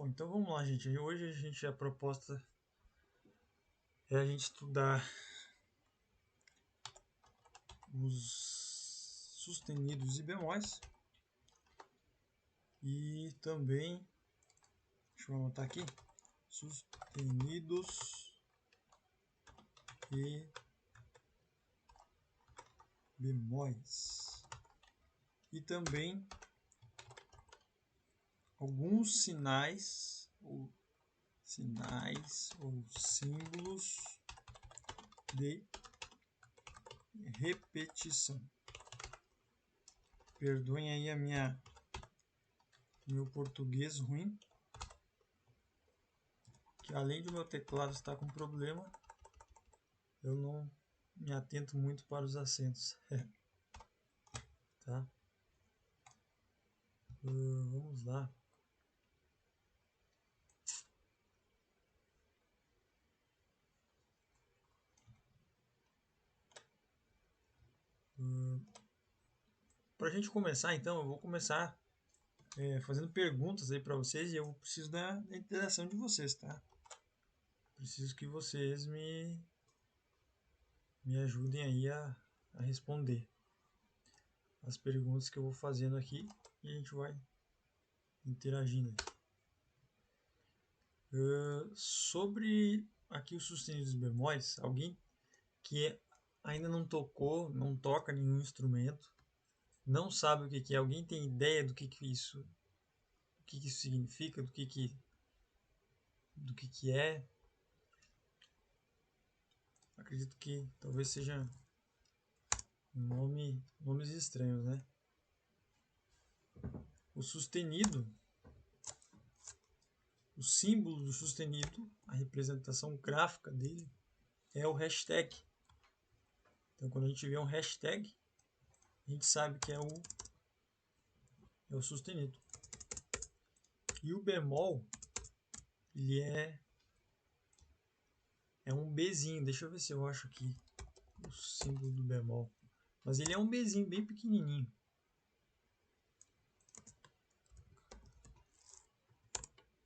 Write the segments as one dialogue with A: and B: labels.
A: Bom, então vamos lá, gente. Hoje a proposta é a gente estudar os sustenidos e bemóis e também, deixa eu anotar aqui, sustenidos e bemóis e também alguns sinais ou símbolos de repetição. Perdoem aí meu português ruim, que além do meu teclado estar com problema, eu não me atento muito para os acentos. Tá? Vamos lá. Para a gente começar, então, eu vou começar fazendo perguntas aí para vocês e eu preciso da interação de vocês, tá? Preciso que vocês me ajudem aí a responder as perguntas que eu vou fazendo aqui e a gente vai interagindo. Sobre aqui os sustenidos bemóis, alguém que ainda não tocou, não toca nenhum instrumento, não sabe o que é, alguém tem ideia do que isso significa, do que é? Acredito que talvez seja nomes estranhos, né? O sustenido, o símbolo do sustenido, a representação gráfica dele é o hashtag. Então, quando a gente vê um hashtag, a gente sabe que é o sustenido. E o bemol, ele é um Bzinho. Deixa eu ver se eu acho aqui o símbolo do bemol. Mas ele é um Bzinho bem pequenininho.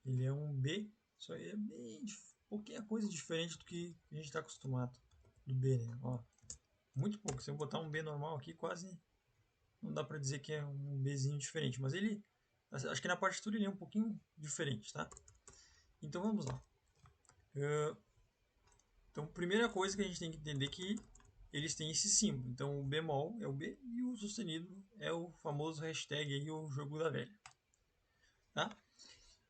A: Ele é um B, só que é bem pouquinha coisa diferente do que a gente está acostumado do B, né? Ó, muito pouco. Se eu botar um B normal aqui, quase não dá para dizer que é um Bzinho diferente. Mas ele, acho que na partitura ele é um pouquinho diferente, tá? Então vamos lá. Então, primeira coisa que a gente tem que entender é que eles têm esse símbolo. Então, o bemol é o B e o sustenido é o famoso hashtag aí, o jogo da velha. Tá?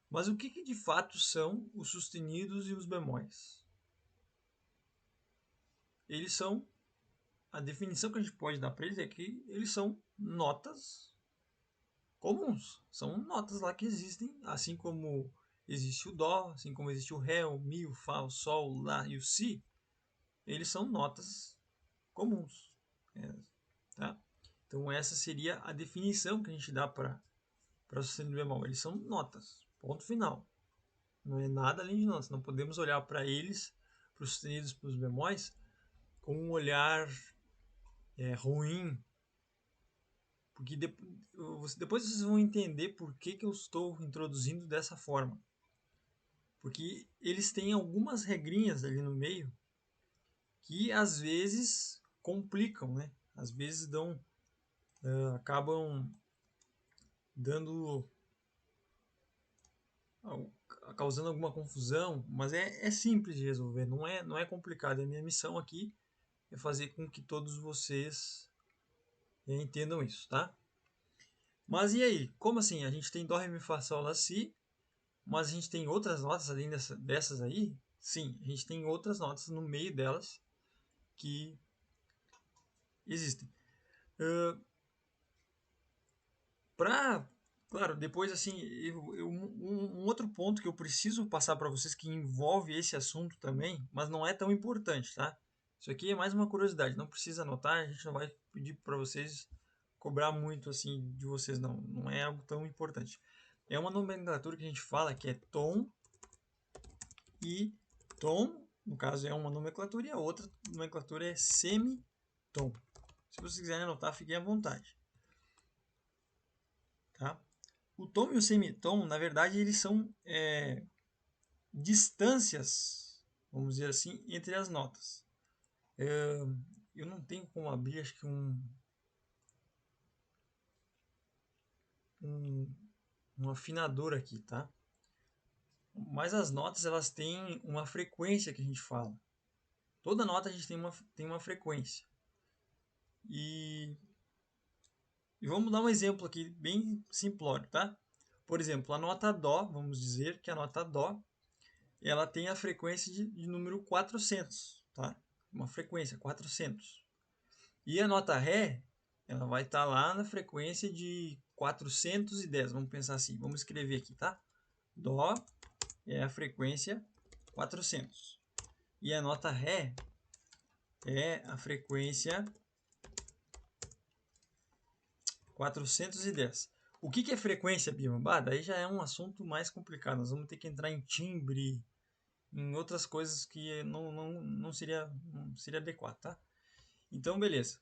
A: Mas o que de fato são os sustenidos e os bemóis? Eles são, a definição que a gente pode dar para eles é que eles são notas comuns. São notas lá que existem, assim como existe o Dó, assim como existe o Ré, o Mi, o Fá, o Sol, o Lá e o Si. Eles são notas comuns. Tá? Então essa seria a definição que a gente dá para o sustenido bemol. Eles são notas, ponto final. Não é nada além de notas. Não podemos olhar para eles, para os sustenidos e para os bemóis, com um olhar ruim, porque depois vocês vão entender por que eu estou introduzindo dessa forma. Porque eles têm algumas regrinhas ali no meio que às vezes complicam, né? Às vezes acabam dando, causando alguma confusão, mas é simples de resolver, não é complicado. A minha missão aqui é fazer com que todos vocês entendam isso, tá? Mas e aí? Como assim? A gente tem Dó, Ré, Mi, Fá, Sol, Lá, Si, mas a gente tem outras notas além dessas aí? Sim, a gente tem outras notas no meio delas que existem. Claro, depois assim, um outro ponto que eu preciso passar para vocês que envolve esse assunto também, mas não é tão importante, tá? Isso aqui é mais uma curiosidade, não precisa anotar, a gente não vai pedir para vocês cobrar muito assim de vocês, não é algo tão importante. É uma nomenclatura que a gente fala que é tom e tom, no caso é uma nomenclatura, e a outra nomenclatura é semitom. Se vocês quiserem anotar, fiquem à vontade. Tá? O tom e o semitom, na verdade, eles são distâncias, vamos dizer assim, entre as notas. Eu não tenho como abrir, acho que um afinador aqui, tá? Mas as notas, elas têm uma frequência que a gente fala. Toda nota a gente tem uma frequência. E vamos dar um exemplo aqui bem simplório, tá? Por exemplo, a nota Dó, vamos dizer que a nota Dó, ela tem a frequência de número 400, tá? Uma frequência 400. E a nota Ré, ela vai estar lá na frequência de 410, vamos pensar assim, vamos escrever aqui, tá? Dó é a frequência 400. E a nota Ré é a frequência 410. O que é frequência, Bima? Daí já é um assunto mais complicado. Nós vamos ter que entrar em timbre, em outras coisas que não seria adequado, tá? Então, beleza.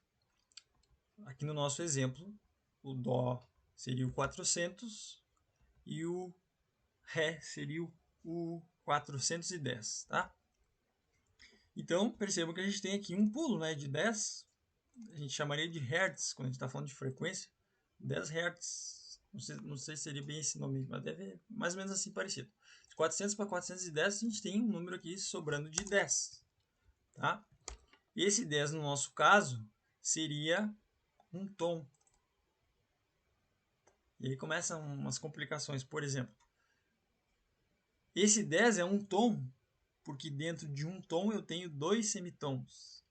A: Aqui no nosso exemplo, o Dó seria o 400 e o Ré seria o 410, tá? Então, percebam que a gente tem aqui um pulo, né, de 10. A gente chamaria de Hertz, quando a gente está falando de frequência. 10 Hz. Não sei se seria bem esse nome, mas deve mais ou menos assim parecido. De 400 para 410, a gente tem um número aqui sobrando de 10. Tá? Esse 10, no nosso caso, seria um tom. E aí começam umas complicações. Por exemplo, esse 10 é um tom, porque dentro de um tom eu tenho 2 semitons.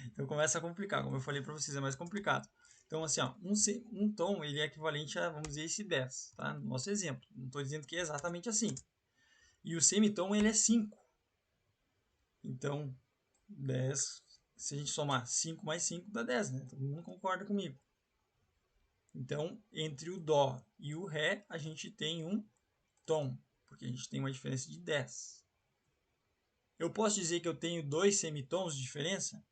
A: Então começa a complicar, como eu falei para vocês, é mais complicado. Então, assim, ó, um tom ele é equivalente a, vamos dizer, esse 10, tá? No nosso exemplo. Não estou dizendo que é exatamente assim. E o semitom ele é 5. Então, 10, se a gente somar 5 mais 5 dá 10, né? Todo mundo concorda comigo. Então, entre o Dó e o Ré, a gente tem um tom, porque a gente tem uma diferença de 10. Eu posso dizer que eu tenho 2 semitons de diferença?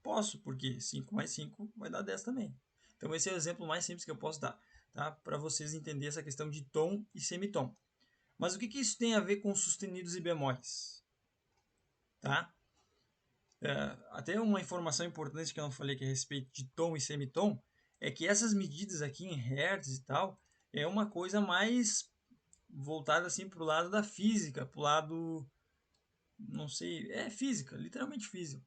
A: Posso, porque 5 mais 5 vai dar 10 também. Então esse é o exemplo mais simples que eu posso dar, tá? Para vocês entenderem essa questão de tom e semitom. Mas o que isso tem a ver com sustenidos e bemóis? Tá? Até uma informação importante que eu não falei que é a respeito de tom e semitom é que essas medidas aqui em hertz e tal é uma coisa mais voltada assim para o lado da física, para o lado, não sei, é física, literalmente física,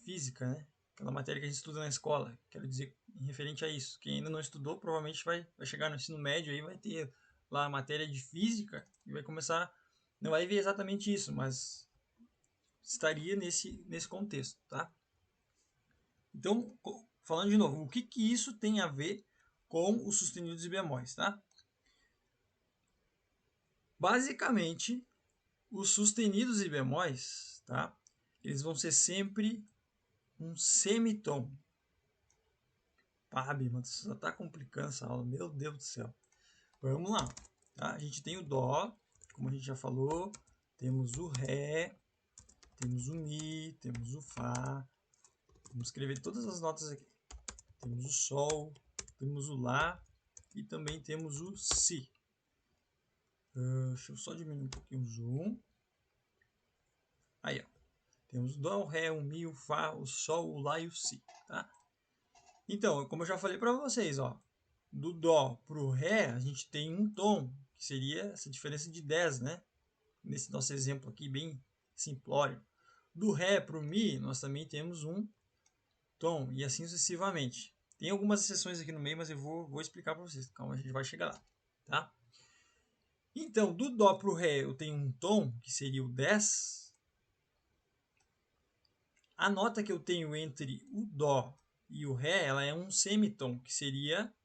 A: física, né? Aquela matéria que a gente estuda na escola, quero dizer, em referente a isso. Quem ainda não estudou, provavelmente vai chegar no ensino médio aí, vai ter lá a matéria de física e vai começar, não vai ver exatamente isso, mas estaria nesse contexto, tá? Então, falando de novo, o que isso tem a ver com os sustenidos e bemóis, tá? Basicamente, os sustenidos e bemóis, tá? Eles vão ser sempre um semitom. Mano, isso só tá complicando essa aula, meu Deus do céu. Vamos lá, tá? A gente tem o Dó, como a gente já falou, temos o Ré, temos o Mi, temos o Fá. Vamos escrever todas as notas aqui. Temos o Sol, temos o Lá e também temos o Si. Deixa eu só diminuir um pouquinho o zoom. Aí, ó. Temos o Dó, o Ré, o Mi, o Fá, o Sol, o Lá e o Si, tá? Então, como eu já falei para vocês, ó, do Dó para o Ré, a gente tem um tom, que seria essa diferença de 10, né? Nesse nosso exemplo aqui, bem simplório. Do Ré para o Mi, nós também temos um tom, e assim sucessivamente. Tem algumas exceções aqui no meio, mas eu vou explicar para vocês. Calma, a gente vai chegar lá, tá? Então, do Dó para o Ré, eu tenho um tom, que seria o 10. A nota que eu tenho entre o Dó e o Ré, ela é um semitom, que seria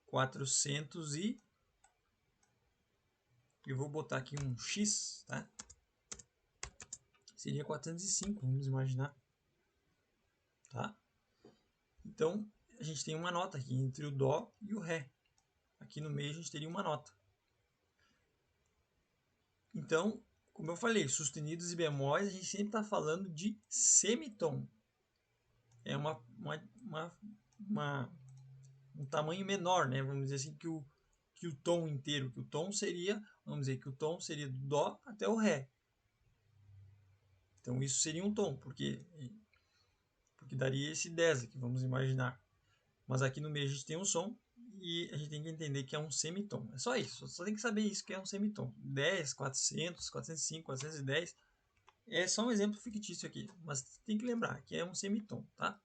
A: 400 e... Eu vou botar aqui um X, tá? Seria 405, vamos imaginar. Tá? Então, a gente tem uma nota aqui entre o Dó e o Ré. Aqui no meio a gente teria uma nota. Então, como eu falei, sustenidos e bemóis, a gente sempre está falando de semitom. É uma um tamanho menor, né? Vamos dizer assim, que o tom inteiro, que o tom seria, vamos dizer que o tom seria do Dó até o Ré. Então isso seria um tom, porque daria esse 10 aqui, vamos imaginar. Mas aqui no meio a gente tem um som e a gente tem que entender que é um semitom. É só isso, só tem que saber isso que é um semitom. 10, 400, 405, 410 é só um exemplo fictício aqui, mas tem que lembrar que é um semitom, tá?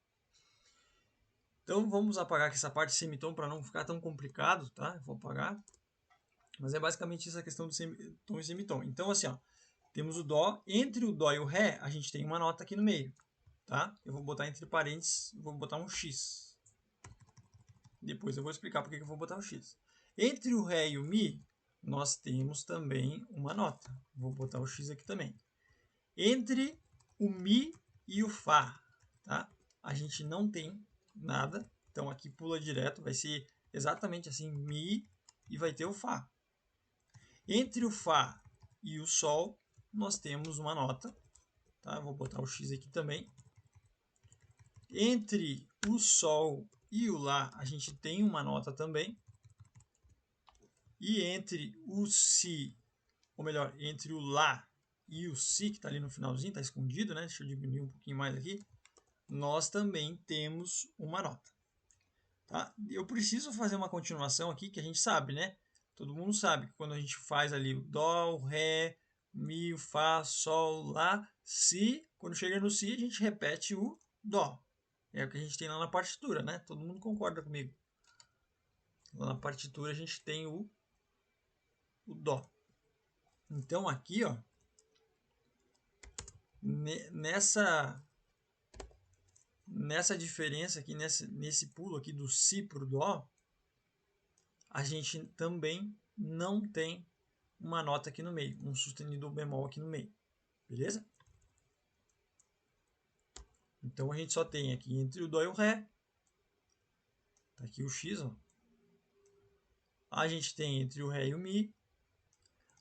A: Então vamos apagar aqui essa parte de semitom para não ficar tão complicado, tá? Eu vou apagar. Mas é basicamente essa questão do tom e semitom. Então assim, ó, temos o Dó, entre o Dó e o Ré, a gente tem uma nota aqui no meio, tá? Eu vou botar entre parênteses, vou botar um X. Depois eu vou explicar porque que eu vou botar um X. Entre o Ré e o Mi, nós temos também uma nota. Vou botar o X aqui também. Entre o Mi e o Fá, tá? A gente não tem nada. Então aqui pula direto, vai ser exatamente assim, Mi e vai ter o Fá. Entre o Fá e o Sol, nós temos uma nota. Tá? Vou botar o X aqui também. Entre o Sol e o Lá, a gente tem uma nota também. E entre o Si, ou melhor, entre o Lá e o Si, que está ali no finalzinho, está escondido, né? Deixa eu diminuir um pouquinho mais aqui. Nós também temos uma nota. Tá? Eu preciso fazer uma continuação aqui que a gente sabe, né? Todo mundo sabe que quando a gente faz ali o Dó, o Ré, Mi, o Fá, Sol, Lá, Si, quando chega no Si, a gente repete o Dó. É o que a gente tem lá na partitura, né? Todo mundo concorda comigo. Lá na partitura a gente tem o Dó. Então aqui, ó, nessa diferença aqui, nesse pulo aqui do Si para o Dó, a gente também não tem uma nota aqui no meio, um sustenido ou bemol aqui no meio, beleza? Então a gente só tem aqui entre o Dó e o Ré, tá aqui o X, ó. A gente tem entre o Ré e o Mi,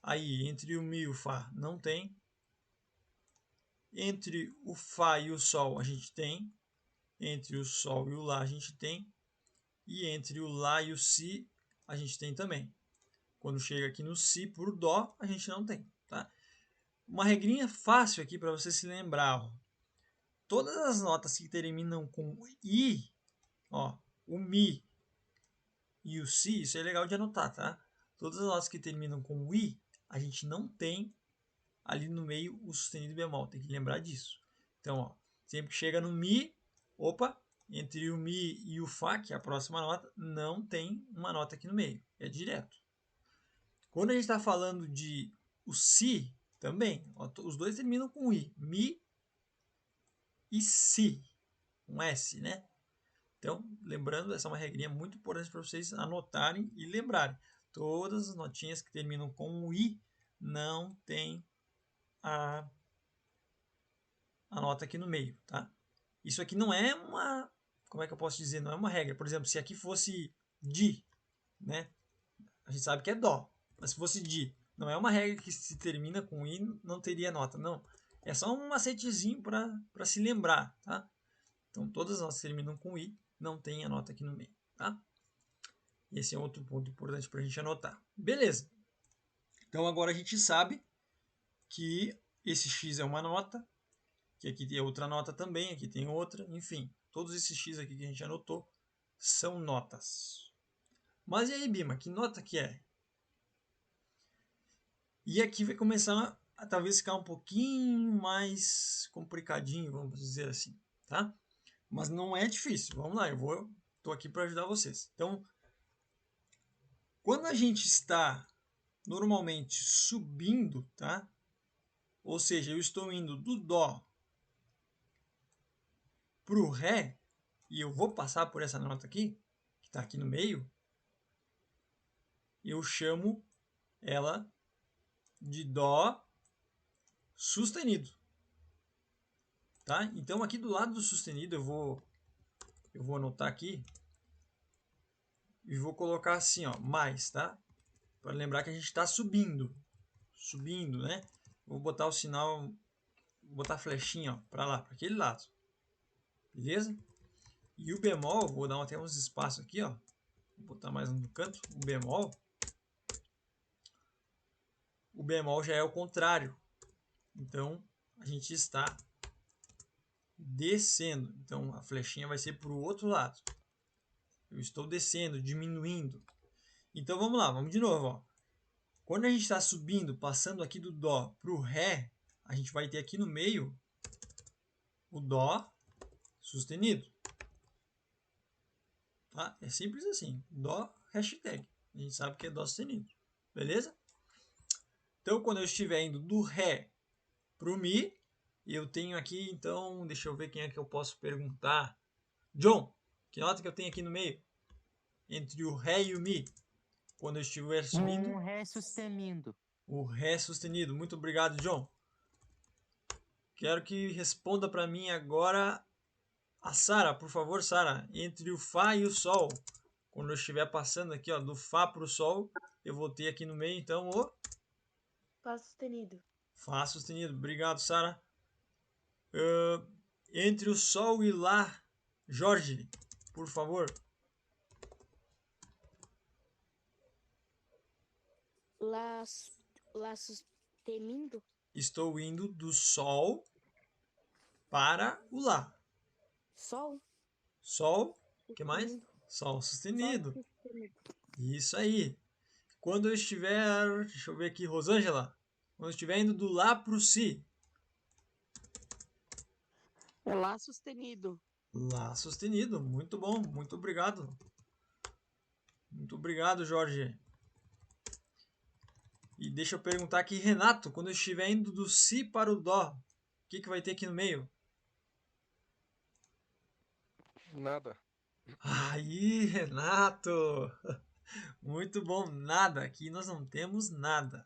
A: aí entre o Mi e o Fá não tem, entre o Fá e o Sol a gente tem, entre o Sol e o Lá a gente tem, e entre o Lá e o Si a gente tem também. Quando chega aqui no Si por Dó, a gente não tem, tá? Uma regrinha fácil aqui para você se lembrar, ó. Todas as notas que terminam com I, ó, o Mi e o Si, isso é legal de anotar, tá? Todas as notas que terminam com I, a gente não tem ali no meio o sustenido bemol, tem que lembrar disso. Então, ó, sempre que chega no Mi, opa, entre o Mi e o Fá, que é a próxima nota, não tem uma nota aqui no meio, é direto. Quando a gente está falando de o Si, também, ó, os dois terminam com I, Mi e Si, um S, né? Então, lembrando, essa é uma regrinha muito importante para vocês anotarem e lembrarem. Todas as notinhas que terminam com o I não tem a nota aqui no meio, tá? Isso aqui não é uma, como é que eu posso dizer? Não é uma regra. Por exemplo, se aqui fosse Di, né? A gente sabe que é Dó. Mas se fosse Di, não é uma regra que se termina com I não teria nota. Não. É só um macetezinho para se lembrar, tá? Então, todas as notas que terminam com I não tem a nota aqui no meio, tá? Esse é outro ponto importante para a gente anotar. Beleza. Então, agora a gente sabe que esse X é uma nota, que aqui tem outra nota também, aqui tem outra, enfim. Todos esses X aqui que a gente anotou são notas. Mas e aí, Bima, que nota que é? E aqui vai começar a talvez ficar um pouquinho mais complicadinho, vamos dizer assim, tá? Mas não é difícil. Vamos lá, tô aqui para ajudar vocês. Então, quando a gente está normalmente subindo, tá? Ou seja, eu estou indo do Dó para o Ré, e eu vou passar por essa nota aqui, que está aqui no meio, eu chamo ela de Dó sustenido. Tá? Então aqui do lado do sustenido eu vou anotar aqui e vou colocar assim, ó, mais, tá? Para lembrar que a gente está subindo, né? Vou botar o sinal, vou botar a flechinha para lá, para aquele lado, beleza? E o bemol, vou dar até uns espaços aqui, ó, Vou botar mais no canto, o bemol. O bemol já é o contrário. Então, a gente está descendo. Então, a flechinha vai ser para o outro lado. Eu estou descendo, diminuindo. Então, vamos lá, vamos de novo. Ó. Quando a gente está subindo, passando aqui do Dó para o Ré, a gente vai ter aqui no meio o Dó sustenido. Tá? É simples assim. Dó, hashtag. A gente sabe que é Dó sustenido. Beleza? Então, quando eu estiver indo do Ré para o Mi, eu tenho aqui, então, deixa eu ver quem é que eu posso perguntar. John, que nota que eu tenho aqui no meio? Entre o Ré e o Mi. Quando eu estiver subindo.
B: Ré sustenido.
A: O Ré sustenido. Muito obrigado, John. Quero que responda para mim agora a Sara, por favor, Sara. Entre o Fá e o Sol. Quando eu estiver passando aqui, ó, do Fá para o Sol, eu vou ter aqui no meio, então, o
C: Fá sustenido.
A: Fá sustenido. Obrigado, Sara. Entre o Sol e Lá, Jorge, por favor.
C: Lá sustenido.
A: Estou indo do Sol para o Lá.
C: Sol.
A: Sol, o que mais? Sol sustenido.
C: Sol sustenido.
A: Isso aí. Quando eu estiver, deixa eu ver aqui, Rosângela. Quando eu estiver indo do Lá para o Si.
D: Lá sustenido.
A: Lá sustenido. Muito bom, muito obrigado. Muito obrigado, Jorge. E deixa eu perguntar aqui, Renato, quando eu estiver indo do Si para o Dó, o que vai ter aqui no meio?
E: Nada.
A: Aí, Renato! Muito bom, nada. Aqui nós não temos nada.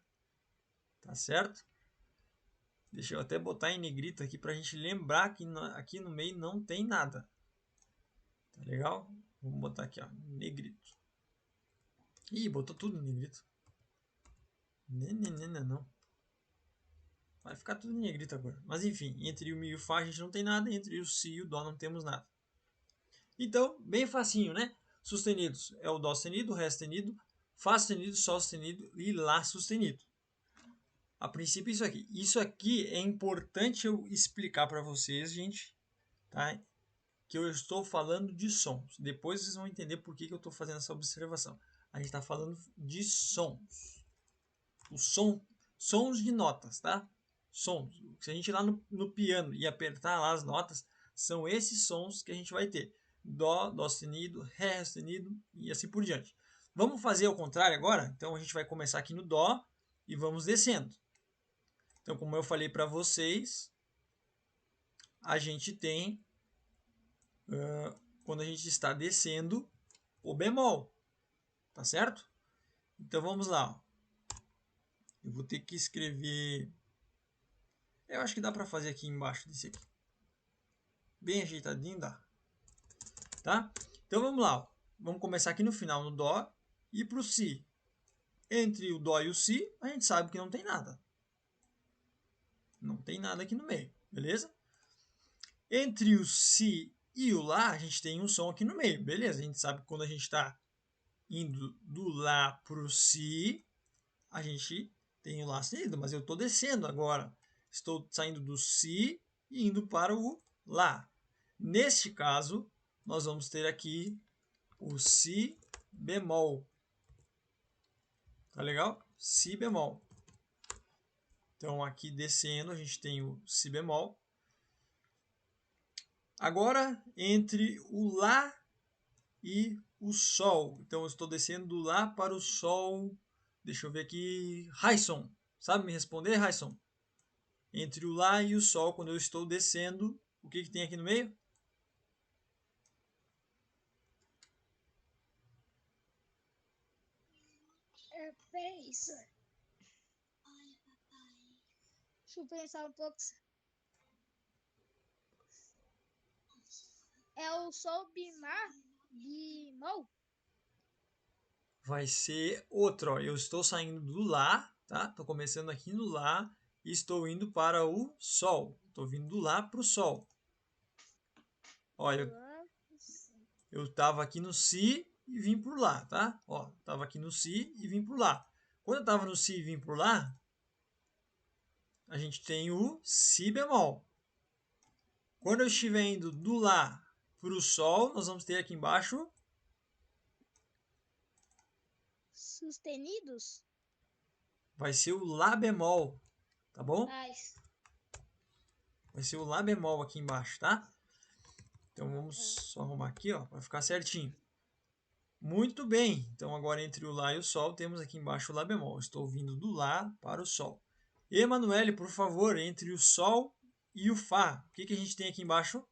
A: Tá certo? Deixa eu até botar em negrito aqui para a gente lembrar que aqui no meio não tem nada. Tá legal? Vamos botar aqui, ó, negrito. Ih, botou tudo em negrito. Não. Vai ficar tudo em negrito agora. Mas enfim, entre o Mi e o Fá a gente não tem nada, entre o Si e o Dó não temos nada. Então, bem facinho, né? Sustenidos é o Dó sustenido, Ré sustenido, Fá sustenido, Sol sustenido e Lá sustenido. A princípio isso aqui. Isso aqui é importante eu explicar para vocês, gente, tá? Que eu estou falando de sons. Depois vocês vão entender por que eu estou fazendo essa observação. A gente está falando de sons. Sons de notas, tá? Sons. Se a gente ir lá no piano e apertar lá as notas, são esses sons que a gente vai ter. Dó, Dó sustenido, Ré sustenido e assim por diante. Vamos fazer ao contrário agora? Então a gente vai começar aqui no Dó e vamos descendo. Então, como eu falei para vocês, a gente tem, quando a gente está descendo, o bemol. Tá certo? Então vamos lá. Eu vou ter que escrever. Eu acho que dá para fazer aqui embaixo desse aqui. Bem ajeitadinho dá. Tá? Então vamos lá. Vamos começar aqui no final, no Dó e para o Si. Entre o Dó e o Si, a gente sabe que não tem nada. Não tem nada aqui no meio, beleza? Entre o Si e o Lá, a gente tem um som aqui no meio, beleza? A gente sabe que quando a gente está indo do Lá para o Si, a gente tem o Lá sustenido, mas eu estou descendo agora. Estou saindo do Si e indo para o Lá. Neste caso, nós vamos ter aqui o Si bemol. Tá legal? Si bemol. Então, aqui descendo, a gente tem o Si bemol. Agora, entre o Lá e o Sol. Então, eu estou descendo do Lá para o Sol. Deixa eu ver aqui. Raison. Sabe me responder, Raison? Entre o Lá e o Sol, quando eu estou descendo, o que tem aqui no meio?
F: Peraí, isso. Deixa eu pensar um pouco. É o Sol bemol?
A: Vai ser outro. Ó. Eu estou saindo do Lá, tá? Estou começando aqui no Lá e estou indo para o Sol. Estou vindo do Lá para o Sol. Olha, eu estava aqui no Si e vim por lá, tá? Ó, tava aqui no Si e vim por lá. Quando eu tava no Si e vim por lá, a gente tem o Si bemol. Quando eu estiver indo do Lá para o Sol, nós vamos ter aqui embaixo
F: Sustenidos?
A: vai ser o Lá bemol, tá bom?
F: Nice.
A: Vai ser o Lá bemol aqui embaixo, tá? Então vamos só arrumar aqui, ó, para ficar certinho. Muito bem. Então agora entre o Lá e o Sol temos aqui embaixo o Lá bemol. Estou vindo do Lá para o Sol. Emanuele, por favor, entre o Sol e o Fá, o que a gente tem aqui embaixo?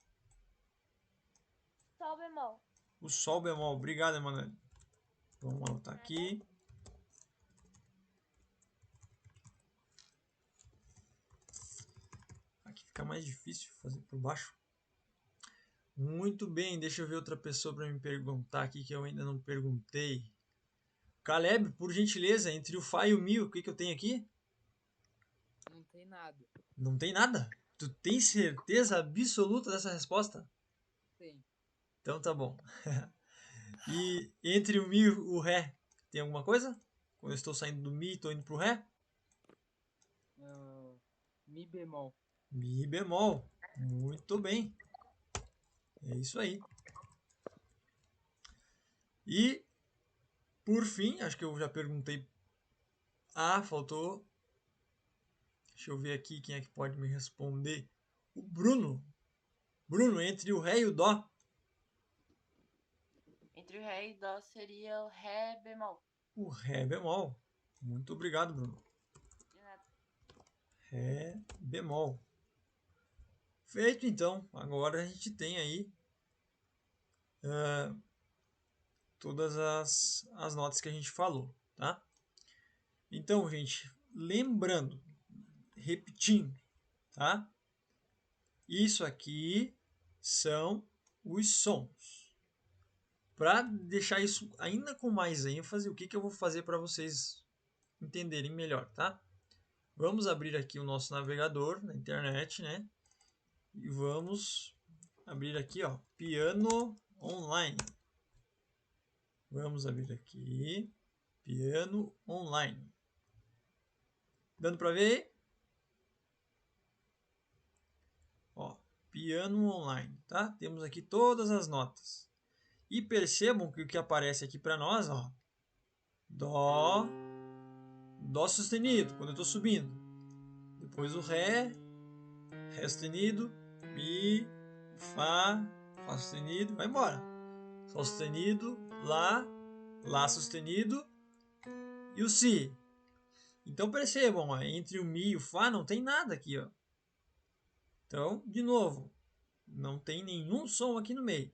C: Sol bemol.
A: O Sol bemol. Obrigado, Emanuele. Vamos anotar aqui. Aqui fica mais difícil fazer por baixo. Muito bem, deixa eu ver outra pessoa para me perguntar aqui que eu ainda não perguntei. Caleb, por gentileza, entre o Fá e o Mi, o que eu tenho aqui?
B: Não tem nada.
A: Não tem nada? Tu tem certeza absoluta dessa resposta?
B: Tem.
A: Então tá bom. E entre o Mi e o Ré, tem alguma coisa? Quando eu estou saindo do Mi e estou indo pro Ré?
B: Mi bemol.
A: Mi bemol. Muito bem. É isso aí. E, por fim, acho que eu já perguntei. Ah, faltou. Deixa eu ver aqui quem é que pode me responder. O Bruno. Bruno, entre o Ré e o Dó.
G: Entre o Ré e Dó seria o Ré bemol.
A: O Ré bemol. Muito obrigado, Bruno.
G: De nada.
A: Ré bemol. Feito, então. Agora a gente tem aí todas as notas que a gente falou, tá? Então, gente, lembrando, repetindo, tá? Isso aqui são os sons. Para deixar isso ainda com mais ênfase, o que eu vou fazer para vocês entenderem melhor, tá? Vamos abrir aqui o nosso navegador na internet, né? E vamos abrir aqui, ó, piano online. Vamos abrir aqui, piano online. Dando para ver? Ó, piano online, tá? Temos aqui todas as notas. E percebam que o que aparece aqui para nós, ó, Dó, Dó sustenido, quando eu estou subindo. Depois o Ré, Ré sustenido, Mi, Fá, Fá sustenido, vai embora. Sol sustenido, Lá, Lá sustenido e o Si. Então percebam, ó, entre o Mi e o Fá não tem nada aqui, ó. Então, de novo, não tem nenhum som aqui no meio.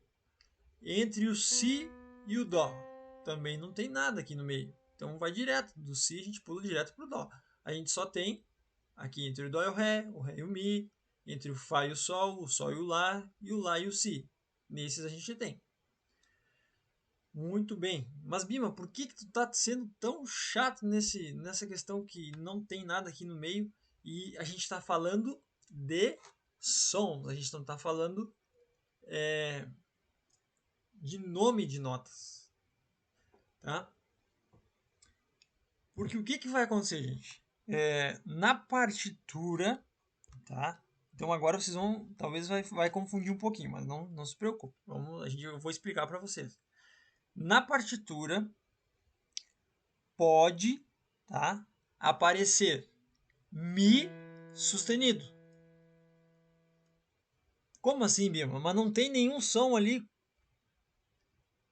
A: Entre o Si e o Dó também não tem nada aqui no meio. Então vai direto. Do Si a gente pula direto para o Dó. A gente só tem aqui entre o Dó e o Ré e o Mi. Entre o Fá e o Sol e o Lá e o Si. Nesses a gente tem. Muito bem. Mas Bima, por que tu tá sendo tão chato nessa questão que não tem nada aqui no meio e a gente está falando de sons? A gente não está falando de nome de notas, tá? Porque o que vai acontecer, gente? Na partitura, tá? Então agora vocês vão, talvez vai confundir um pouquinho, mas não se preocupe. Eu vou explicar para vocês. Na partitura pode, tá, aparecer Mi sustenido. Como assim, Bima? Mas não tem nenhum som ali.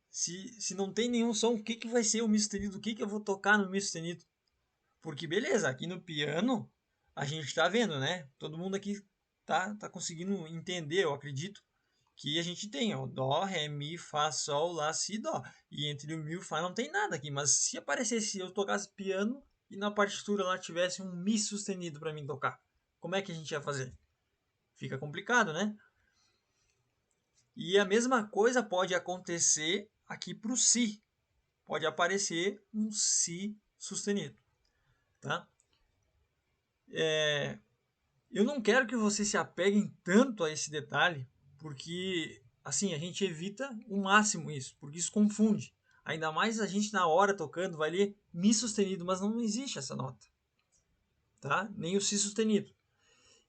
A: Se não tem nenhum som, o que vai ser o Mi sustenido? O que eu vou tocar no Mi sustenido? Porque beleza, aqui no piano a gente está vendo, né? Todo mundo aqui tá conseguindo entender, eu acredito, que a gente tem, ó, Dó, Ré, Mi, Fá, Sol, Lá, Si, Dó. E entre o Mi e o Fá não tem nada aqui. Mas se aparecesse, eu tocasse piano e na partitura lá tivesse um Mi sustenido para mim tocar, como é que a gente ia fazer? Fica complicado, né? E a mesma coisa pode acontecer aqui para o Si. Pode aparecer um Si sustenido, tá? Eu não quero que vocês se apeguem tanto a esse detalhe, porque assim a gente evita o máximo isso, porque isso confunde. Ainda mais a gente na hora tocando vai ler Mi sustenido, mas não existe essa nota. Tá? Nem o Si sustenido.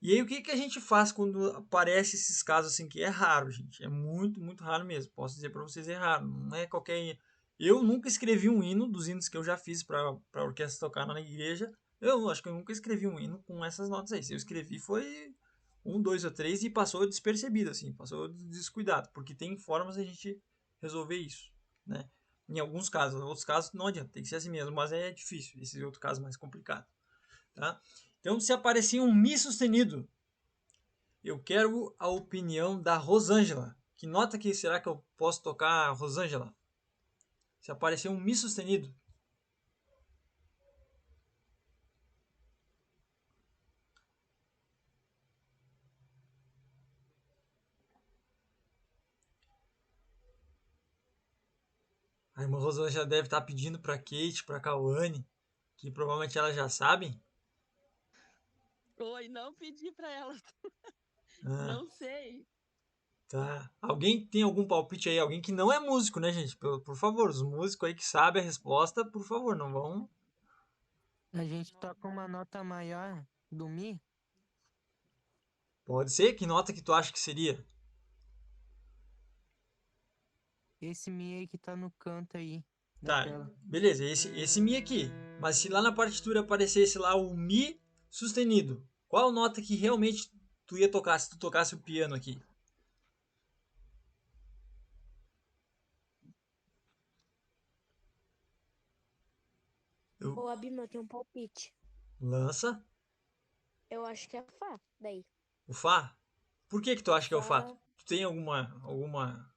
A: E aí o que a gente faz quando aparece esses casos assim, que é raro, gente. É muito, muito raro mesmo. Posso dizer para vocês, é raro. Não é qualquer... Eu nunca escrevi um hino, dos hinos que eu já fiz para a orquestra tocar na igreja. Eu acho que eu nunca escrevi um hino com essas notas aí. Se eu escrevi foi 1, 2 ou 3 e passou despercebido, assim. Passou descuidado. Porque tem formas de a gente resolver isso, né? Em alguns casos. Em outros casos não adianta. Tem que ser assim mesmo. Mas é difícil. Esse é outro caso mais complicado. Tá? Então, se aparecer um Mi sustenido, eu quero a opinião da Rosângela. Que nota que será que eu posso tocar, Rosângela? Se aparecer um Mi sustenido. A irmã Rosângela já deve estar pedindo para Kate, para Cauane, que provavelmente elas já sabem.
D: Oi, não pedi pra ela.
A: Ah,
D: Não sei.
A: tá. Alguém tem algum palpite aí? Alguém que não é músico, né, gente? Por favor, os músicos aí que sabem a resposta, por favor, não vão.
H: A gente toca uma nota maior do Mi.
A: Pode ser? Que nota que tu acha que seria?
H: Esse Mi aí que tá no canto aí da
A: Tá,
H: tela.
A: beleza, esse Mi aqui. Mas se lá na partitura aparecesse lá o Mi sustenido, qual nota que realmente tu ia tocar se tu tocasse o piano aqui? Eu-
C: Ô, Abima, eu tenho um palpite.
A: Lança
C: Eu acho que é Fá, daí.
A: o Fá. Por que tu acha que é o Fá?
C: Fá.
A: Tu tem alguma...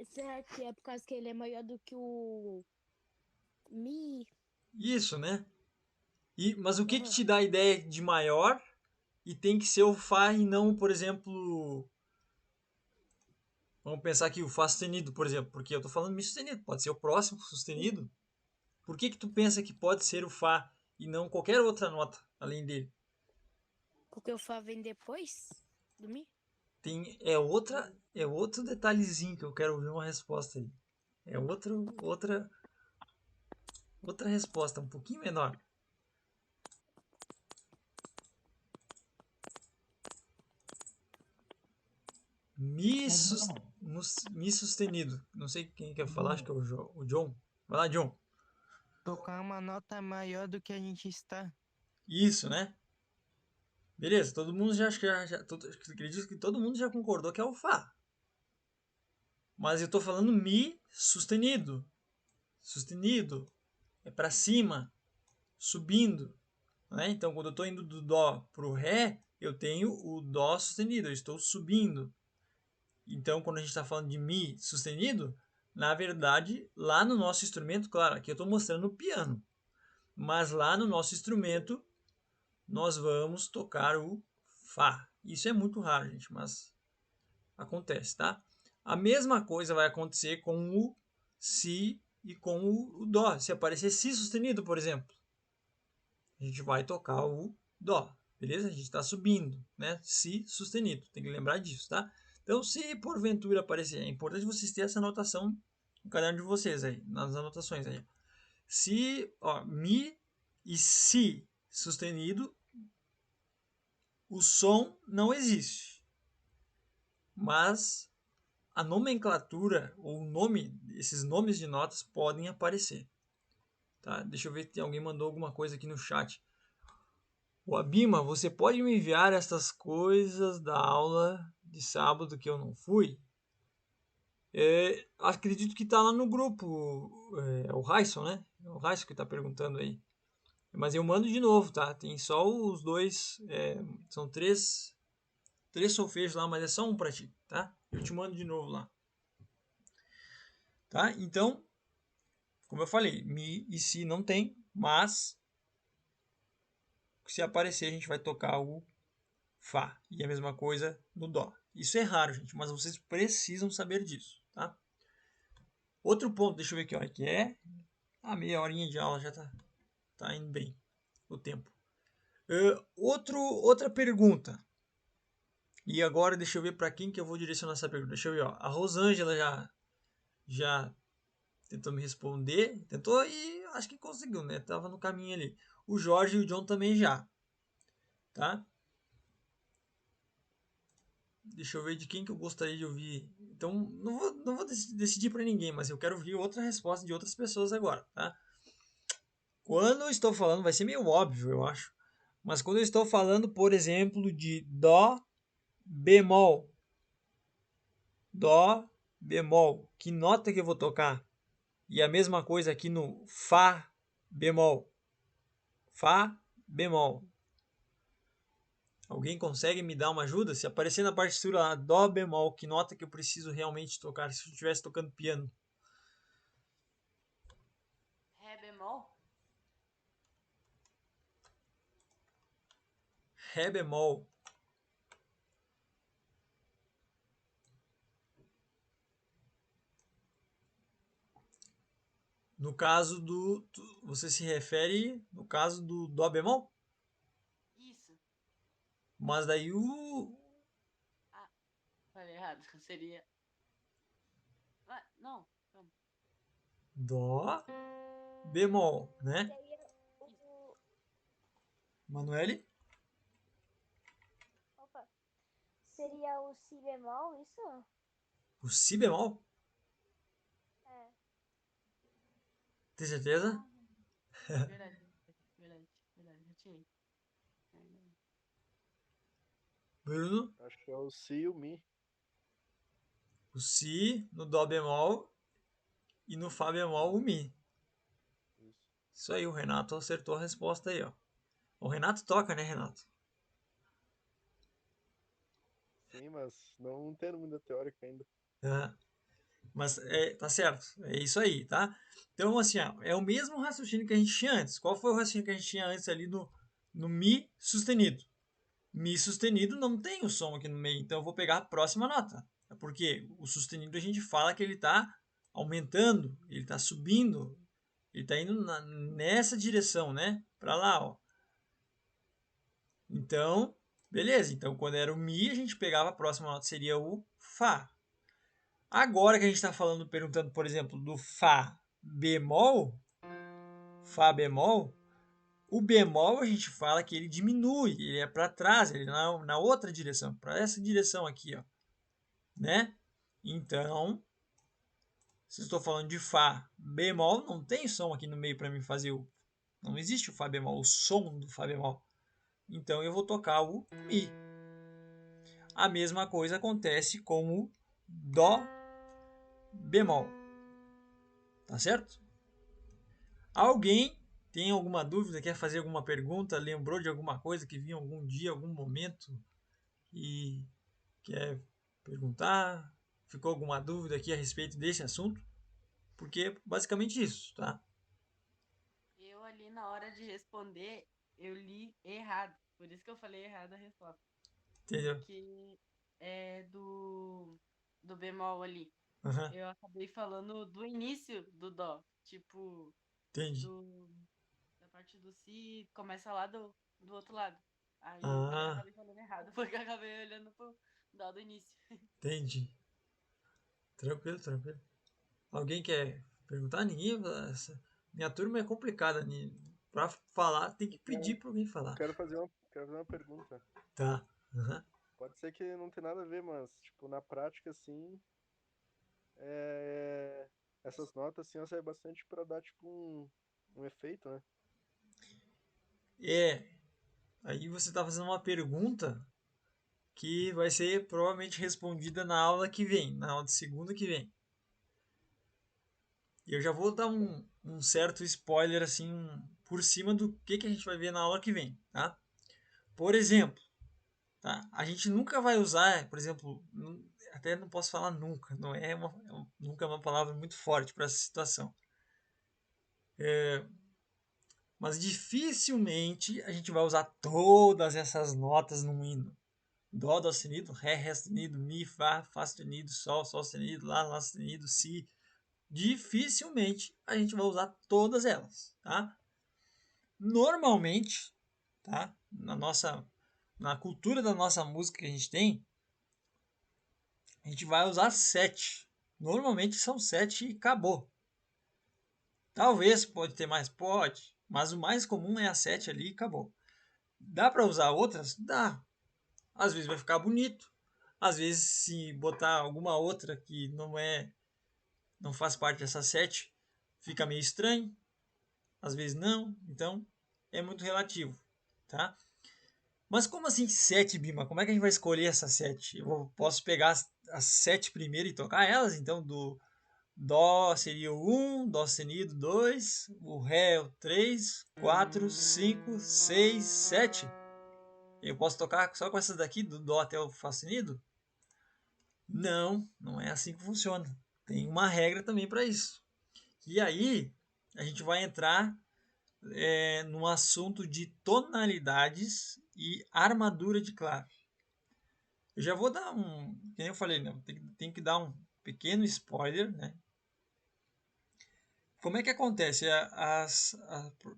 C: Será que é por causa que ele é maior do que o Mi?
A: Isso, né? Mas o que
C: Aham.
A: te dá a ideia de maior e tem que ser o Fá e não, por exemplo... Vamos pensar aqui o Fá sustenido, por exemplo, porque eu tô falando Mi sustenido, pode ser o próximo sustenido. Por que tu pensa que pode ser o Fá e não qualquer outra nota além dele?
C: Porque o Fá vem depois do Mi?
A: É outro detalhezinho que eu quero ouvir uma resposta aí. É outra resposta, um pouquinho menor. Mi sustenido. Não sei quem quer falar, acho que é o John. Vai lá, John.
H: Tocar uma nota maior do que a gente está.
A: Isso, né? Beleza, todo mundo já acho que acredito que todo mundo já concordou que é o Fá. Mas eu tô falando Mi sustenido. Sustenido é para cima, subindo, né? Então, quando eu estou indo do Dó para o Ré, eu tenho o Dó sustenido, eu estou subindo. Então, quando a gente está falando de Mi sustenido, na verdade, lá no nosso instrumento, claro, aqui eu estou mostrando o piano, mas lá no nosso instrumento, nós vamos tocar o Fá. Isso é muito raro, gente, mas acontece, tá? A mesma coisa vai acontecer com o Si e com o Dó. Se aparecer Si sustenido, por exemplo, a gente vai tocar o Dó, beleza? A gente está subindo, né? Si sustenido, tem que lembrar disso, tá? Então, se porventura aparecer, é importante vocês terem essa anotação no caderno de vocês aí, nas anotações aí. Se, ó, Mi e Si sustenido, o som não existe, mas a nomenclatura ou o nome, esses nomes de notas podem aparecer. Tá? Deixa eu ver se alguém mandou alguma coisa aqui no chat. O Abima, você pode me enviar essas coisas da aula de sábado que eu não fui? Acredito que está lá no grupo. É o Raison, né? É o Raison que está perguntando aí. Mas eu mando de novo, tá? Tem só os dois. São três solfejos lá, mas é só um para ti, tá? Eu te mando de novo lá. Tá? Então, como eu falei, Mi e Si não tem, mas se aparecer a gente vai tocar o Fá. E a mesma coisa no Dó. Isso é raro, gente, mas vocês precisam saber disso, tá? Outro ponto, deixa eu ver aqui, ó, que é a meia horinha de aula já tá indo bem o tempo. Outra pergunta. E agora deixa eu ver para quem que eu vou direcionar essa pergunta. Deixa eu ver, ó. A Rosângela já tentou me responder. Tentou e acho que conseguiu, né? Tava no caminho ali. O Jorge e o John também já. Tá? Deixa eu ver de quem que eu gostaria de ouvir. Então, não vou decidir para ninguém, mas eu quero ouvir outra resposta de outras pessoas agora, tá? Quando eu estou falando, vai ser meio óbvio, eu acho. Mas quando eu estou falando, por exemplo, de Dó bemol. Dó bemol. Que nota que eu vou tocar? E a mesma coisa aqui no Fá bemol. Fá bemol. Alguém consegue me dar uma ajuda? Se aparecer na partitura lá, Dó bemol, que nota que eu preciso realmente tocar se eu estivesse tocando piano?
G: Ré bemol?
A: Ré bemol. No caso do... Você se refere no caso do Dó bemol?
G: Isso.
A: Mas daí o...
G: Falei errado. Seria. Ah, não. Calma.
A: Dó bemol, né?
F: Seria o.
A: Manuele?
F: Opa. Seria o si bemol, isso?
A: O Si bemol?
F: É.
A: Tem certeza?
G: Verdade. Verdade. Eu tinha.
A: Bruno?
E: Acho que é o Si e o Mi.
A: O Si no Dó bemol e no Fá bemol o Mi.
E: Isso.
A: Isso aí, o Renato acertou a resposta aí, ó. O Renato toca, né, Renato?
E: Sim, mas não entendo muita teórica ainda.
A: É. Mas tá certo, é isso aí, tá? Então, assim, ó, é o mesmo raciocínio que a gente tinha antes. Qual foi o raciocínio que a gente tinha antes ali no Mi sustenido? Mi sustenido não tem o som aqui no meio, então eu vou pegar a próxima nota. É porque o sustenido a gente fala que ele está aumentando, ele está subindo, ele está indo nessa direção, né? Para lá, ó. Então, beleza. Então, quando era o Mi, a gente pegava a próxima nota, seria o Fá. Agora que a gente está falando, perguntando, por exemplo, do Fá bemol, o bemol a gente fala que ele diminui, ele é para trás, ele é na outra direção, para essa direção aqui, ó, né? Então, se eu estou falando de Fá bemol, não tem som aqui no meio para mim fazer o... Não existe o Fá bemol, o som do Fá bemol. Então, eu vou tocar o Mi. A mesma coisa acontece com o Dó bemol. Tá certo? Alguém tem alguma dúvida, quer fazer alguma pergunta, lembrou de alguma coisa que viu algum dia, algum momento e quer perguntar? Ficou alguma dúvida aqui a respeito desse assunto? Porque é basicamente isso, tá?
G: Eu ali na hora de responder, eu li errado. Por isso que eu falei errado a resposta.
A: Entendeu?
G: Porque é do bemol ali.
A: Uhum,
G: Eu acabei falando do início do dó. Tipo,
A: entendi.
G: da parte do si, começa lá do outro lado. Aí eu
A: Ah,
G: acabei falando errado, porque eu acabei olhando pro dó do início.
A: entendi. Tranquilo, tranquilo. Alguém quer perguntar? Ninguém? Minha turma é complicada. Pra falar, tem que pedir pra alguém falar.
E: Quero fazer uma pergunta.
A: Tá. Uhum.
E: Pode ser que não tenha nada a ver, mas, tipo, na prática, assim, é... essas notas, assim, elas servem bastante pra dar, tipo, um efeito, né?
A: É. Aí você está fazendo uma pergunta que vai ser provavelmente respondida na aula que vem, na aula de segunda que vem. E eu já vou dar um certo spoiler assim por cima do que a gente vai ver na aula que vem, tá? Por exemplo, tá? A gente nunca vai usar, por exemplo, até não posso falar nunca, não é nunca é uma palavra muito forte para essa situação. Mas dificilmente a gente vai usar todas essas notas num hino. Dó, Dó sustenido, Ré sustenido, Mi, Fá sustenido, Sol sustenido, Lá sustenido, Si. Dificilmente a gente vai usar todas elas, tá? Normalmente, tá? Na cultura da nossa música que a gente tem, a gente vai usar 7. Normalmente são 7 e acabou. Talvez pode ter mais, pode, mas o mais comum é a 7 ali e acabou. Dá para usar outras? Dá. Às vezes vai ficar bonito. Às vezes, se botar alguma outra que não faz parte dessa 7, fica meio estranho. Às vezes não. Então, é muito relativo, tá? Mas como assim 7, Bima? Como é que a gente vai escolher essa 7? Posso pegar as 7 primeiro e tocar elas? Então, do Dó seria o 1, Dó sustenido 2, o Ré o 3, 4, 5, 6, 7. Eu posso tocar só com essas daqui, do Dó até o Fá sustenido? Não, não é assim que funciona. Tem uma regra também para isso. E aí, a gente vai entrar num assunto de tonalidades e armadura de clave. Eu já vou dar como eu falei, né? Tem que dar um pequeno spoiler, né? Como é que acontece?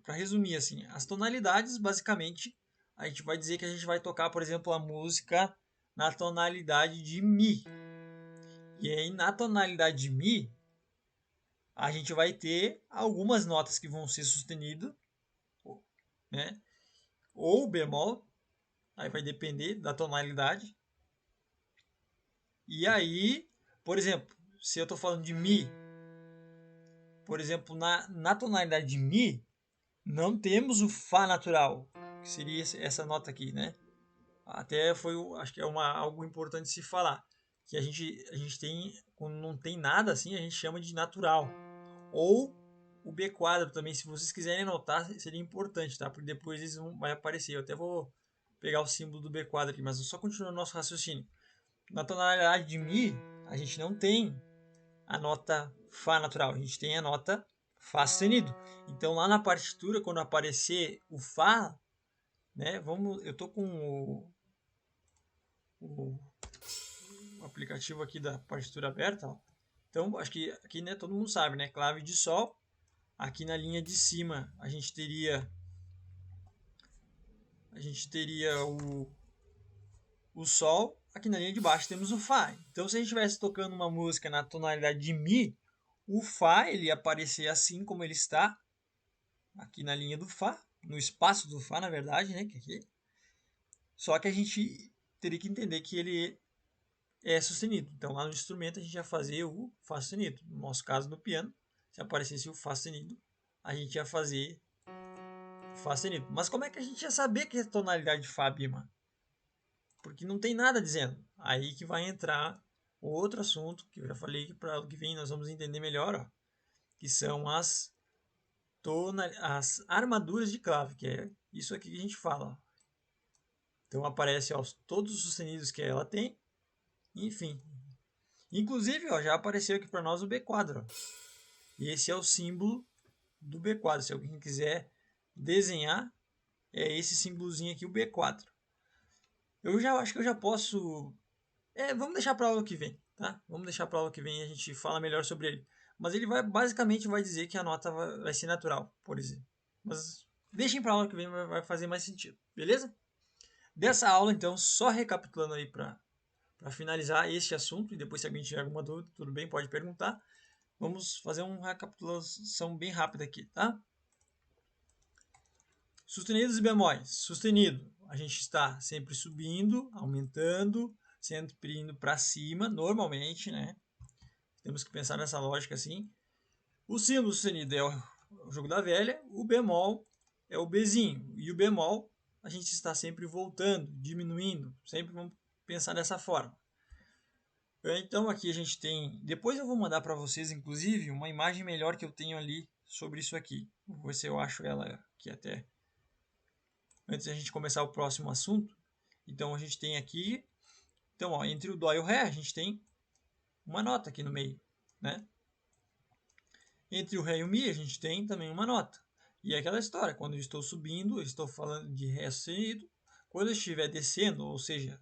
A: Para resumir, assim, as tonalidades, basicamente, a gente vai dizer que a gente vai tocar, por exemplo, a música na tonalidade de Mi. E aí, na tonalidade de Mi, a gente vai ter algumas notas que vão ser sustenido, né? Ou bemol, aí vai depender da tonalidade. E aí, por exemplo, se eu estou falando de Mi, por exemplo, na tonalidade de Mi, não temos o Fá natural, que seria essa nota aqui, né? Até acho que é algo importante se falar, que a gente tem, quando não tem nada assim, a gente chama de natural. Ou o B quadro também, se vocês quiserem anotar, seria importante, tá? Porque depois eles vai aparecer. Eu até vou pegar o símbolo do B quadro aqui, mas só continuando o nosso raciocínio. Na tonalidade de Mi, a gente não tem a nota Fá natural, a gente tem a nota Fá sustenido. Então lá na partitura, quando aparecer o Fá, né? Eu tô com o aplicativo aqui da partitura aberta, ó. Então acho que aqui, né, todo mundo sabe, né? Clave de Sol. Aqui na linha de cima a gente teria o Sol. Aqui na linha de baixo temos o Fá. Então se a gente estivesse tocando uma música na tonalidade de Mi, o Fá ele ia aparecer assim como ele está aqui na linha do Fá, no espaço do Fá, na verdade, né? Só que a gente teria que entender que ele é sustenido. Então lá no instrumento a gente ia fazer o Fá sustenido. No nosso caso no piano, se aparecesse o Fá sustenido, a gente ia fazer o Fá sustenido. Mas como é que a gente ia saber que é tonalidade de Fá, Bima? Porque não tem nada dizendo. Aí que vai entrar outro assunto que eu já falei que para o que vem nós vamos entender melhor, ó, que são as armaduras de clave, que é isso aqui que a gente fala. Ó. Então aparece ó, todos os sustenidos que ela tem, enfim. Inclusive, ó, já apareceu aqui para nós o B quadro. Ó. E esse é o símbolo do B quadro. Se alguém quiser desenhar, é esse símbolozinho aqui, o B quadro. Eu já acho que eu já posso. Vamos deixar para a aula que vem, tá? Vamos deixar para a aula que vem e a gente fala melhor sobre ele. Mas ele basicamente vai dizer que a nota vai ser natural, por exemplo. Mas deixem para a aula que vem, vai fazer mais sentido, beleza? Dessa aula, então, só recapitulando aí para finalizar este assunto, e depois se alguém tiver alguma dúvida, tudo bem, pode perguntar. Vamos fazer uma recapitulação bem rápida aqui, tá? Sustenidos e bemóis. Sustenido, a gente está sempre subindo, aumentando, sempre indo para cima, normalmente, né? Temos que pensar nessa lógica assim. O símbolo sustenido é o jogo da velha, o bemol é o Bzinho, e o bemol a gente está sempre voltando, diminuindo, sempre vamos pensar dessa forma. Então aqui a gente tem, depois eu vou mandar para vocês inclusive uma imagem melhor que eu tenho ali sobre isso aqui. Vou ver se eu acho ela aqui até antes da gente começar o próximo assunto. Então a gente tem aqui, então ó, entre o Dó e o Ré a gente tem uma nota aqui no meio, né? Entre o Ré e o Mi a gente tem também uma nota. E é aquela história, quando eu estou subindo, eu estou falando de Ré sustenido. Quando eu estiver descendo, ou seja,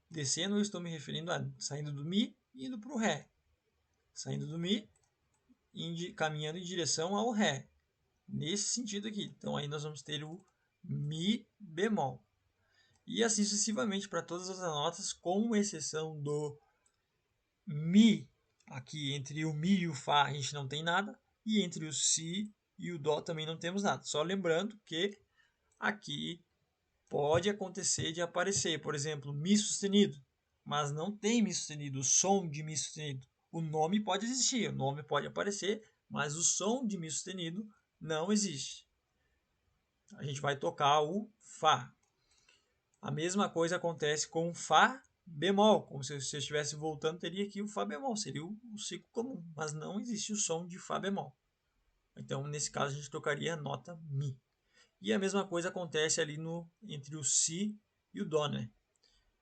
A: descendo eu estou me referindo a saindo do Mi e indo para o Ré. Saindo do Mi, caminhando em direção ao Ré. Nesse sentido aqui. Então aí nós vamos ter o Mi bemol. E assim sucessivamente para todas as notas, com exceção do Mi, aqui entre o Mi e o Fá a gente não tem nada. E entre o Si e o Dó também não temos nada. Só lembrando que aqui pode acontecer de aparecer, por exemplo, Mi sustenido. Mas não tem Mi sustenido, o som de Mi sustenido. O nome pode existir, o nome pode aparecer, mas o som de Mi sustenido não existe. A gente vai tocar o Fá. A mesma coisa acontece com o Fá bemol. Como se eu estivesse voltando, teria aqui o Fá bemol. Seria o ciclo comum, mas não existe o som de Fá bemol. Então, nesse caso, a gente tocaria a nota Mi. E a mesma coisa acontece ali entre o Si e o Dó, né?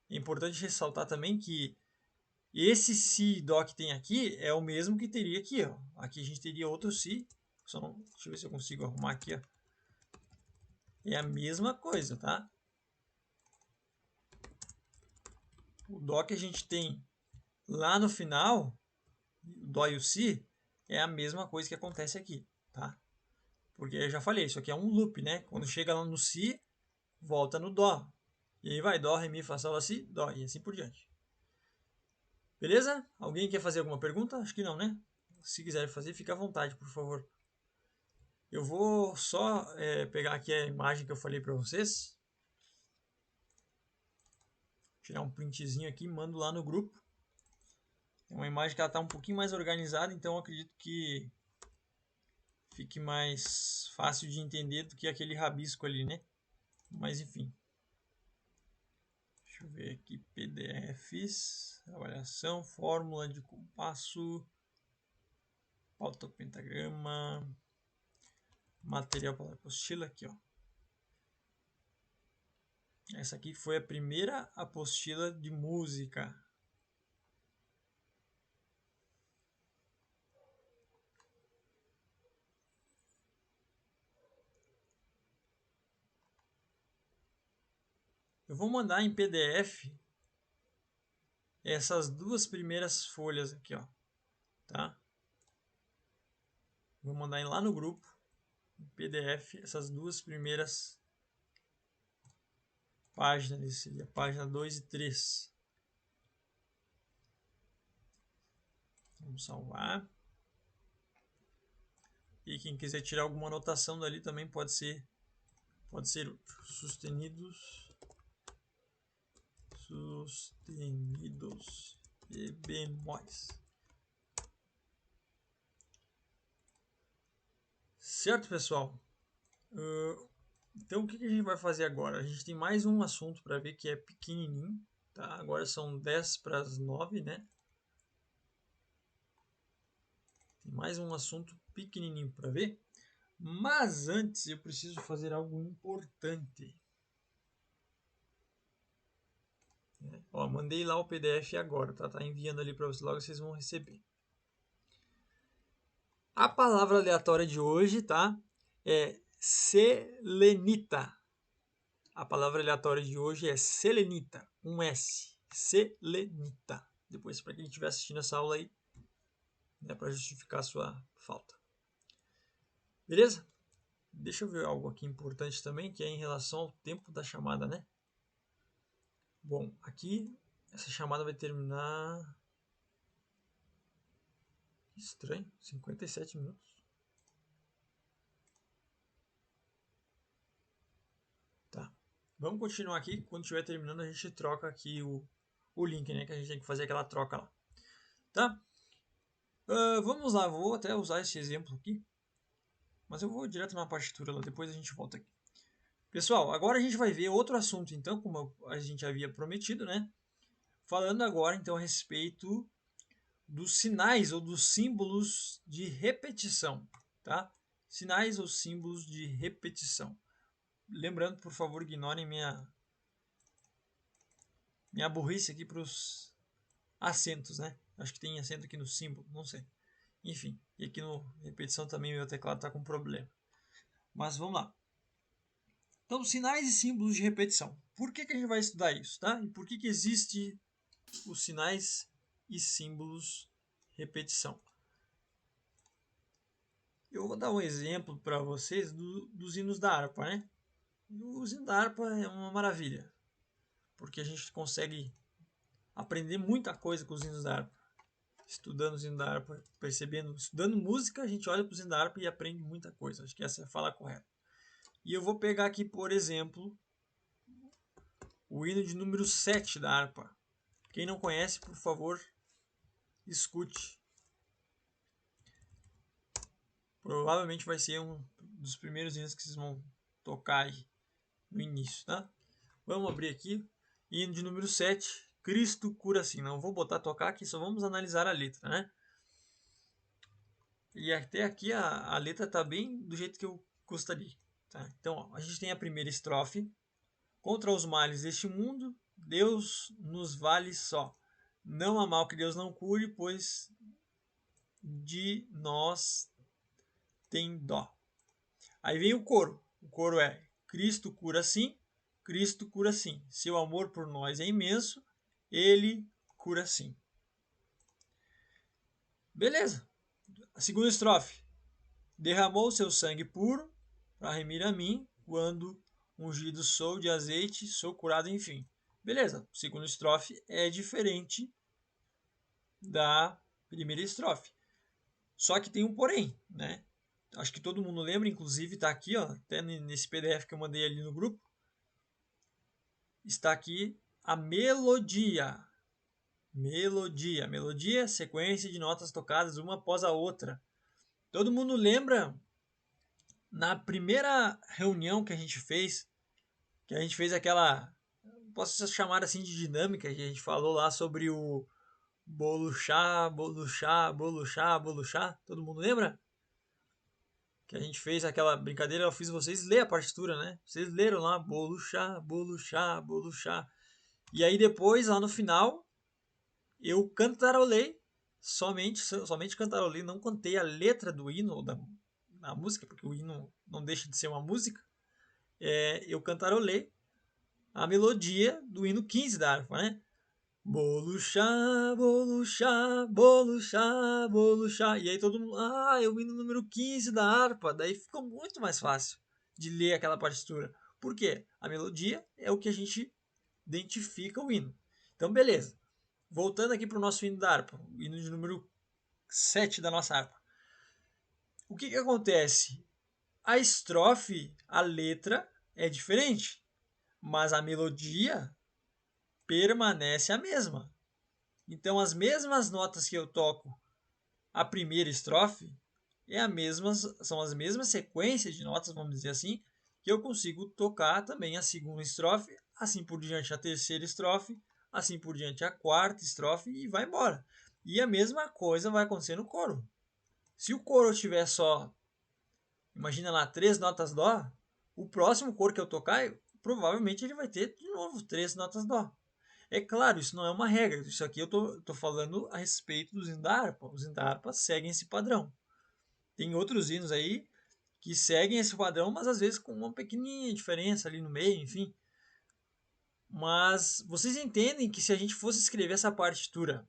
A: É importante ressaltar também que esse Si e Dó que tem aqui é o mesmo que teria aqui, ó. Aqui a gente teria outro Si. Deixa eu ver se eu consigo arrumar aqui, ó. É a mesma coisa, tá? O Dó que a gente tem lá no final, o Dó e o Si, é a mesma coisa que acontece aqui, tá? Porque eu já falei, isso aqui é um loop, né? Quando chega lá no Si, volta no Dó. E aí vai Dó, Ré, Mi, Fá, Sol, Lá, Si, Dó, e assim por diante. Beleza? Alguém quer fazer alguma pergunta? Acho que não, né? Se quiser fazer, fica à vontade, por favor. Eu vou só pegar aqui a imagem que eu falei para vocês. Tirar um printzinho aqui e mando lá no grupo. É uma imagem que ela está um pouquinho mais organizada, então eu acredito que fique mais fácil de entender do que aquele rabisco ali, né? Mas enfim. Deixa eu ver aqui, PDFs, avaliação, fórmula de compasso, pauta pentagrama, material para a apostila aqui, ó. Essa aqui foi a primeira apostila de música. Eu vou mandar em PDF essas duas primeiras folhas aqui, ó, tá? Vou mandar lá no grupo, em PDF, essas duas primeiras páginas, seria página 2 e 3. Vamos salvar. E quem quiser tirar alguma anotação dali também pode ser útil. Sustenidos e bemóis. Certo, pessoal? Então, o que a gente vai fazer agora? A gente tem mais um assunto para ver que é pequenininho, tá? Agora são 10 para as 9, né? Tem mais um assunto pequenininho para ver. Mas antes eu preciso fazer algo importante. Ó, mandei lá o PDF agora, tá? Tá enviando ali para vocês, logo vocês vão receber. A palavra aleatória de hoje, tá? É selenita. A palavra aleatória de hoje é selenita, um S. Selenita. Depois, para quem estiver assistindo essa aula aí, né, para justificar a sua falta. Beleza? Deixa eu ver algo aqui importante também, que é em relação ao tempo da chamada, né? Bom, aqui essa chamada vai terminar... Estranho, 57 minutos. Tá. Vamos continuar aqui. Quando estiver terminando, a gente troca aqui o link, né? Que a gente tem que fazer aquela troca lá. Tá? Vamos lá, vou até usar esse exemplo aqui. Mas eu vou direto na partitura lá, depois a gente volta aqui. Pessoal, agora a gente vai ver outro assunto, então, como a gente havia prometido, né? Falando agora, então, a respeito dos sinais ou dos símbolos de repetição, tá? Sinais ou símbolos de repetição. Lembrando, por favor, ignorem minha burrice aqui para os acentos, né? Acho que tem acento aqui no símbolo, não sei. Enfim, e aqui no repetição também o meu teclado está com problema. Mas vamos lá. Então, sinais e símbolos de repetição. Por que a gente vai estudar isso, tá? E por que existe os sinais e símbolos de repetição? Eu vou dar um exemplo para vocês dos hinos da harpa, né? Os hinos da harpa é uma maravilha, porque a gente consegue aprender muita coisa com os hinos da harpa. estudando os hinos da harpa, percebendo, estudando música, a gente olha para os hinos da harpa e aprende muita coisa. Acho que essa é a fala correta. E eu vou pegar aqui, por exemplo, o hino de número 7 da harpa. Quem não conhece, por favor, escute. Provavelmente vai ser um dos primeiros hinos que vocês vão tocar aí no início, tá? Vamos abrir aqui. Hino de número 7. Cristo cura sim. Não vou botar tocar aqui, só vamos analisar a letra, né? E até aqui a letra tá bem do jeito que eu gostaria. Tá? Então, ó, a gente tem a primeira estrofe. Contra os males deste mundo, Deus nos vale só. Não há mal que Deus não cure, pois de nós tem dó. Aí vem o coro. O coro é: Cristo cura sim, Cristo cura sim. Seu amor por nós é imenso, Ele cura sim. Beleza. A segunda estrofe. Derramou seu sangue puro para remir a mim, quando ungido sou de azeite, sou curado enfim. Beleza. A segunda estrofe é diferente da primeira estrofe. Só que tem um porém, né? Acho que todo mundo lembra, inclusive está aqui, ó, até nesse PDF que eu mandei ali no grupo. Está aqui a melodia. Melodia. Melodia é sequência de notas tocadas uma após a outra. Todo mundo lembra na primeira reunião que a gente fez aquela, posso chamar assim de dinâmica, que a gente falou lá sobre o bolo chá, bolo chá, bolo chá, bolo chá. Todo mundo lembra? Que a gente fez aquela brincadeira, eu fiz vocês ler a partitura, né? Vocês leram lá, bolo chá, bolo chá, bolo chá. E aí depois, lá no final, eu cantarolei, somente cantarolei, não contei a letra do hino, da música, porque o hino não deixa de ser uma música. Eu cantarolei a melodia do hino 15 da harpa, né? Bolo chá, bolo chá, bolo chá, bolo chá. E aí todo mundo, é o hino número 15 da harpa. Daí ficou muito mais fácil de ler aquela partitura. Por quê? A melodia é o que a gente identifica o hino. Então, beleza. Voltando aqui para o nosso hino da harpa, o hino de número 7 da nossa harpa. O que acontece? A estrofe, a letra é diferente, mas a melodia permanece a mesma. Então, as mesmas notas que eu toco a primeira estrofe são as mesmas sequências de notas, vamos dizer assim, que eu consigo tocar também a segunda estrofe, assim por diante a terceira estrofe, assim por diante a quarta estrofe e vai embora. E a mesma coisa vai acontecer no coro. Se o coro tiver só, imagina lá, 3 notas dó, o próximo coro que eu tocar, provavelmente ele vai ter de novo 3 notas dó. É claro, isso não é uma regra. Isso aqui eu tô falando a respeito dos hinos da harpa. Os hinos da harpa seguem esse padrão. Tem outros hinos aí que seguem esse padrão, mas às vezes com uma pequenininha diferença ali no meio, enfim. Mas vocês entendem que se a gente fosse escrever essa partitura,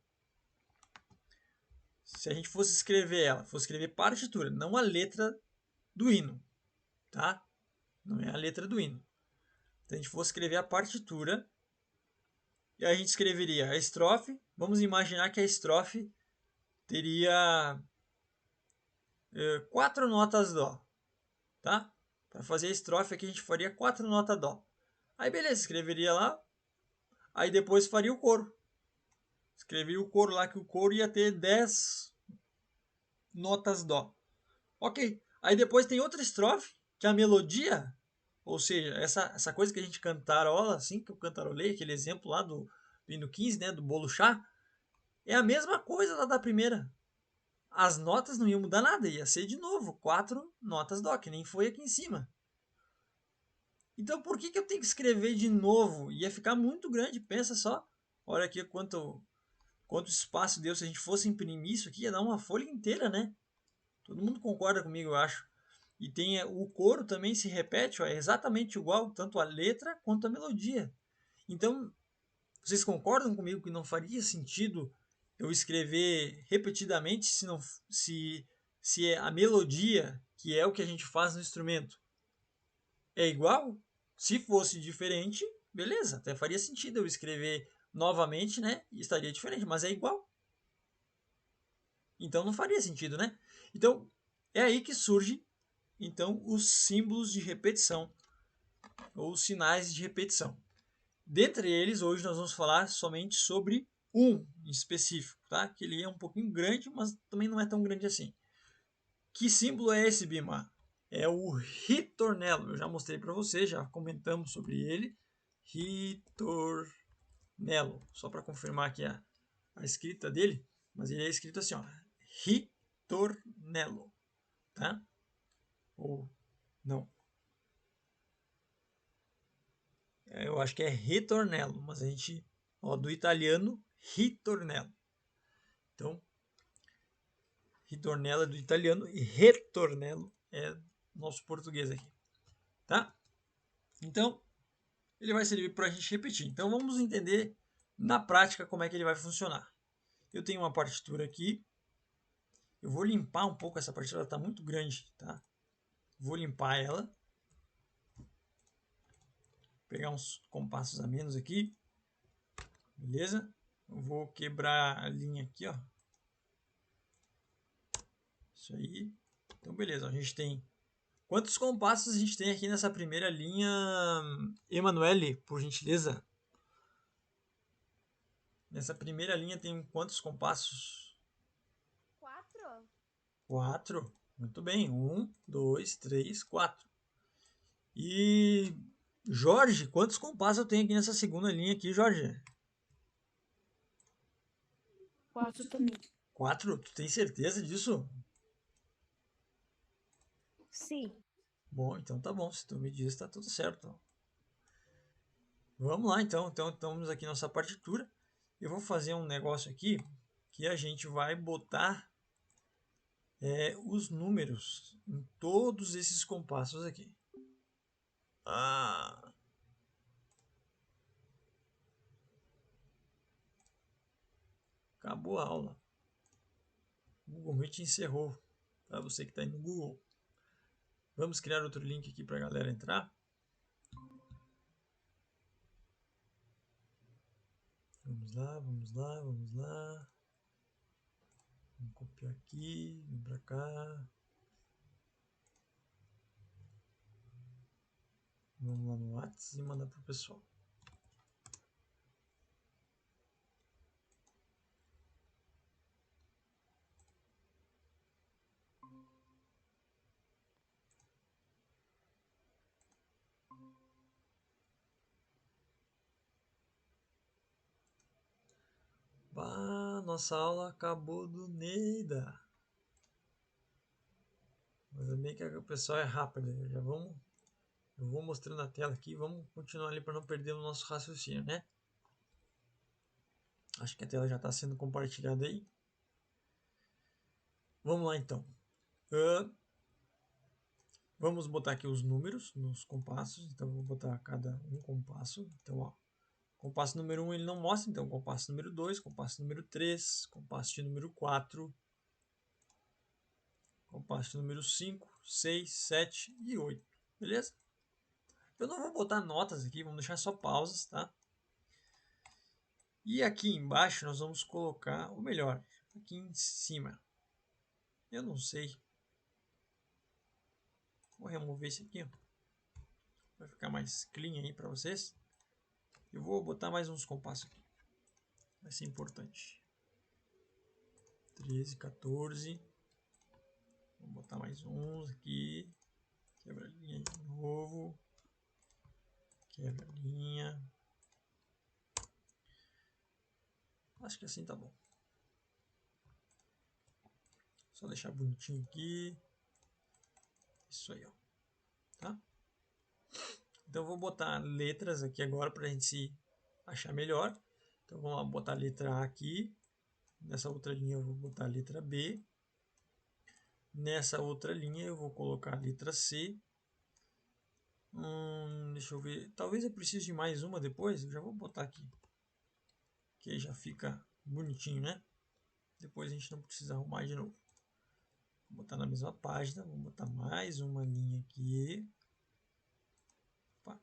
A: se a gente fosse escrever partitura, não a letra do hino, tá? Não é a letra do hino. Se a gente fosse escrever a partitura, e a gente escreveria a estrofe. Vamos imaginar que a estrofe teria 4 notas dó, tá? Para fazer a estrofe aqui a gente faria 4 notas dó. Aí beleza, escreveria lá. Aí depois faria o coro. Escreveria o coro lá, que o coro ia ter 10 notas dó. Ok. Aí depois tem outra estrofe, que é a melodia, ou seja, essa coisa que a gente cantarola, assim, que eu cantarolei, aquele exemplo lá do hino 15, né, do bolo chá, é a mesma coisa lá da primeira. As notas não iam mudar nada, ia ser de novo 4 notas dó, que nem foi aqui em cima. Então por que eu tenho que escrever de novo? Ia ficar muito grande, pensa só. Olha aqui quanto espaço deu. Se a gente fosse imprimir isso aqui, ia dar uma folha inteira, né? Todo mundo concorda comigo, eu acho. E tem o coro também se repete, ó, é exatamente igual, tanto a letra quanto a melodia. Então, vocês concordam comigo que não faria sentido eu escrever repetidamente se a melodia, que é o que a gente faz no instrumento, é igual? Se fosse diferente, beleza, até faria sentido eu escrever novamente, né? E estaria diferente, mas é igual. Então não faria sentido, né? Então é aí que surge então os símbolos de repetição ou os sinais de repetição. Dentre eles, hoje nós vamos falar somente sobre um em específico, tá? Que ele é um pouquinho grande, mas também não é tão grande assim. Que símbolo é esse, Bima? É o ritornelo. Eu já mostrei para você, já comentamos sobre ele. Ritornelo. Só para confirmar aqui a escrita dele, mas ele é escrito assim, ó, ritornelo, tá? Ou não. Eu acho que é ritornello, mas a gente, ó, do italiano, ritornello. Então, ritornello é do italiano e retornello é nosso português aqui, tá? Então, ele vai servir para a gente repetir. Então, vamos entender na prática como é que ele vai funcionar. Eu tenho uma partitura aqui. Eu vou limpar um pouco essa partitura, ela está muito grande, tá? Vou limpar ela. Pegar uns compassos a menos aqui. Beleza? Eu vou quebrar a linha aqui, ó. Isso aí. Então, beleza. A gente tem... Quantos compassos a gente tem aqui nessa primeira linha, Emanuele, por gentileza? Nessa primeira linha tem quantos compassos?
F: 4?
A: 4. Muito bem. 1, 2, 3, 4. E... Jorge, quantos compassos eu tenho aqui nessa segunda linha aqui, Jorge?
C: 4 também.
A: 4? Tu tem certeza disso?
C: Sim.
A: Bom, então tá bom. Se tu me diz, tá tudo certo. Vamos lá, então. Então, estamos aqui na nossa partitura. Eu vou fazer um negócio aqui que a gente vai botar os números em todos esses compassos aqui. Acabou a aula. O Google Meet encerrou. Para você que está aí no Google. Vamos criar outro link aqui para a galera entrar. Vamos lá, vamos lá, vamos lá. Vamos copiar aqui, vem para cá. Vamos lá no WhatsApp e mandar para o pessoal. Bah, nossa aula acabou do Neida. Mas é bem que o pessoal é rápido. Eu vou mostrando a tela aqui. Vamos continuar ali para não perder o nosso raciocínio, né? Acho que a tela já está sendo compartilhada aí. Vamos lá então. Vamos botar aqui os números nos compassos. Então, vou botar cada um compasso. Então, ó. Compasso número 1 ele não mostra. Então, compasso número 2, compasso número 3, compasso de número 4, compasso de número 5, 6, 7 e 8. Beleza? Eu não vou botar notas aqui. Vamos deixar só pausas, tá? E aqui embaixo nós vamos colocar, ou melhor, aqui em cima. Eu não sei. Vou remover esse aqui. Vai ficar mais clean aí para vocês. Eu vou botar mais uns compassos aqui. Vai ser importante. 13, 14. Vou botar mais uns aqui. Quebra a linha de novo. Quebra a linha. Acho que assim tá bom. Só deixar bonitinho aqui. Isso aí, ó. Tá? Então eu vou botar letras aqui agora para a gente se achar melhor. Então vamos lá, botar a letra A aqui. Nessa outra linha eu vou botar a letra B. Nessa outra linha eu vou colocar a letra C. Deixa eu ver. Talvez eu precise de mais uma depois. Eu já vou botar aqui. Que aí já fica bonitinho, né? Depois a gente não precisa arrumar de novo. Vou botar na mesma página. Vou botar mais uma linha aqui. Opa.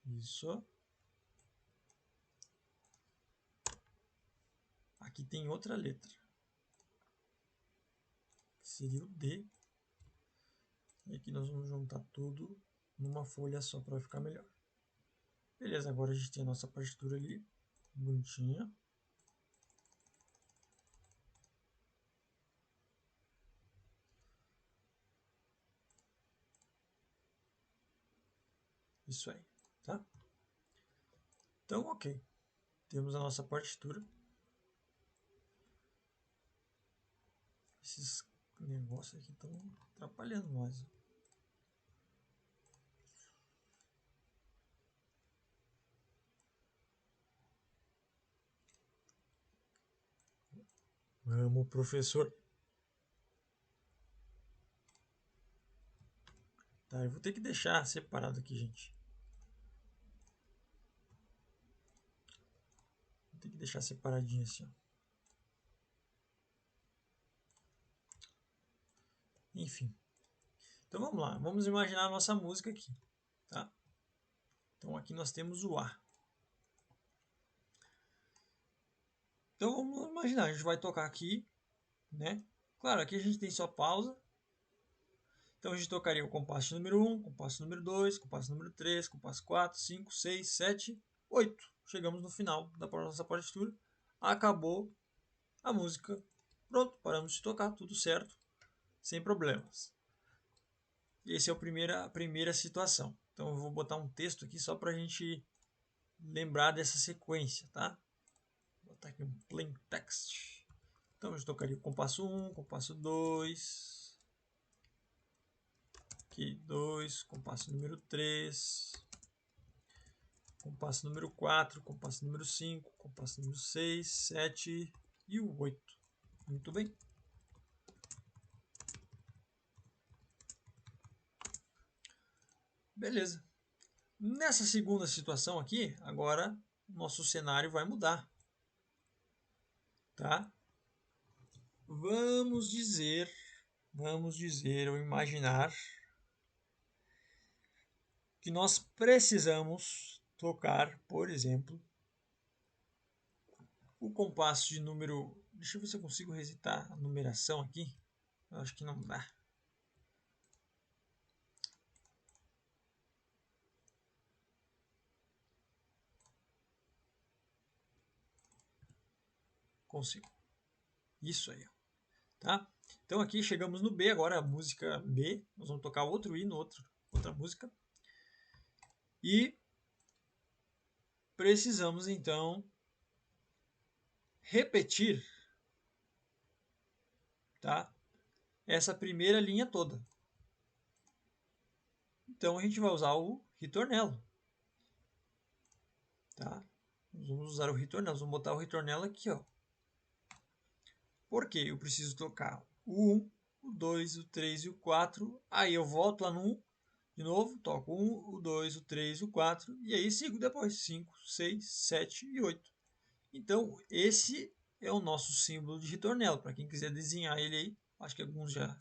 A: Isso. Aqui tem outra letra. seria o D. E aqui nós vamos juntar tudo numa folha só para ficar melhor. Beleza, agora a gente tem a nossa partitura ali, bonitinha. Isso aí, tá? Então, ok. Temos a nossa partitura. Esses negócios aqui estão atrapalhando nós. Vamos, professor. Tá, eu vou ter que deixar separado aqui, gente. Vou ter que deixar separadinho assim, ó. Enfim. Então vamos lá. Vamos imaginar a nossa música aqui, tá? Então aqui nós temos o A. Então vamos imaginar, a gente vai tocar aqui, né? Claro, aqui a gente tem só pausa. Então a gente tocaria o compasso número 1, compasso número 2, compasso número 3, compasso 4, 5, 6, 7, 8. Chegamos no final da nossa partitura. Acabou a música. Pronto, paramos de tocar, tudo certo, sem problemas. Essa é a primeira situação. Então eu vou botar um texto aqui só para a gente lembrar dessa sequência, tá? Vou botar aqui um plain text. Então eu tocaria o compasso 1, compasso 2, aqui 2, compasso número 3, compasso número 4, compasso número 5, compasso número 6, 7 e o 8. Muito bem. Beleza. Nessa segunda situação aqui, agora nosso cenário vai mudar. Tá? Vamos dizer ou imaginar que nós precisamos tocar, por exemplo, o compasso de número... Deixa eu ver se eu consigo resetar a numeração aqui. Eu acho que não dá. Consigo. Isso aí. Tá? Então aqui chegamos no B, agora a música B. Nós vamos tocar outro hino, outra música. E precisamos então repetir, tá? Essa primeira linha toda. Então a gente vai usar o ritornelo. Tá? Nós vamos usar o ritornelo, vamos botar o ritornelo aqui, ó. Por quê? Eu preciso tocar o 1, o 2, o 3 e o 4. Aí eu volto lá no 1, de novo, toco o 1, o 2, o 3, o 4. E aí sigo depois 5, 6, 7 e 8. Então, esse é o nosso símbolo de ritornelo. Para quem quiser desenhar ele aí, acho que alguns já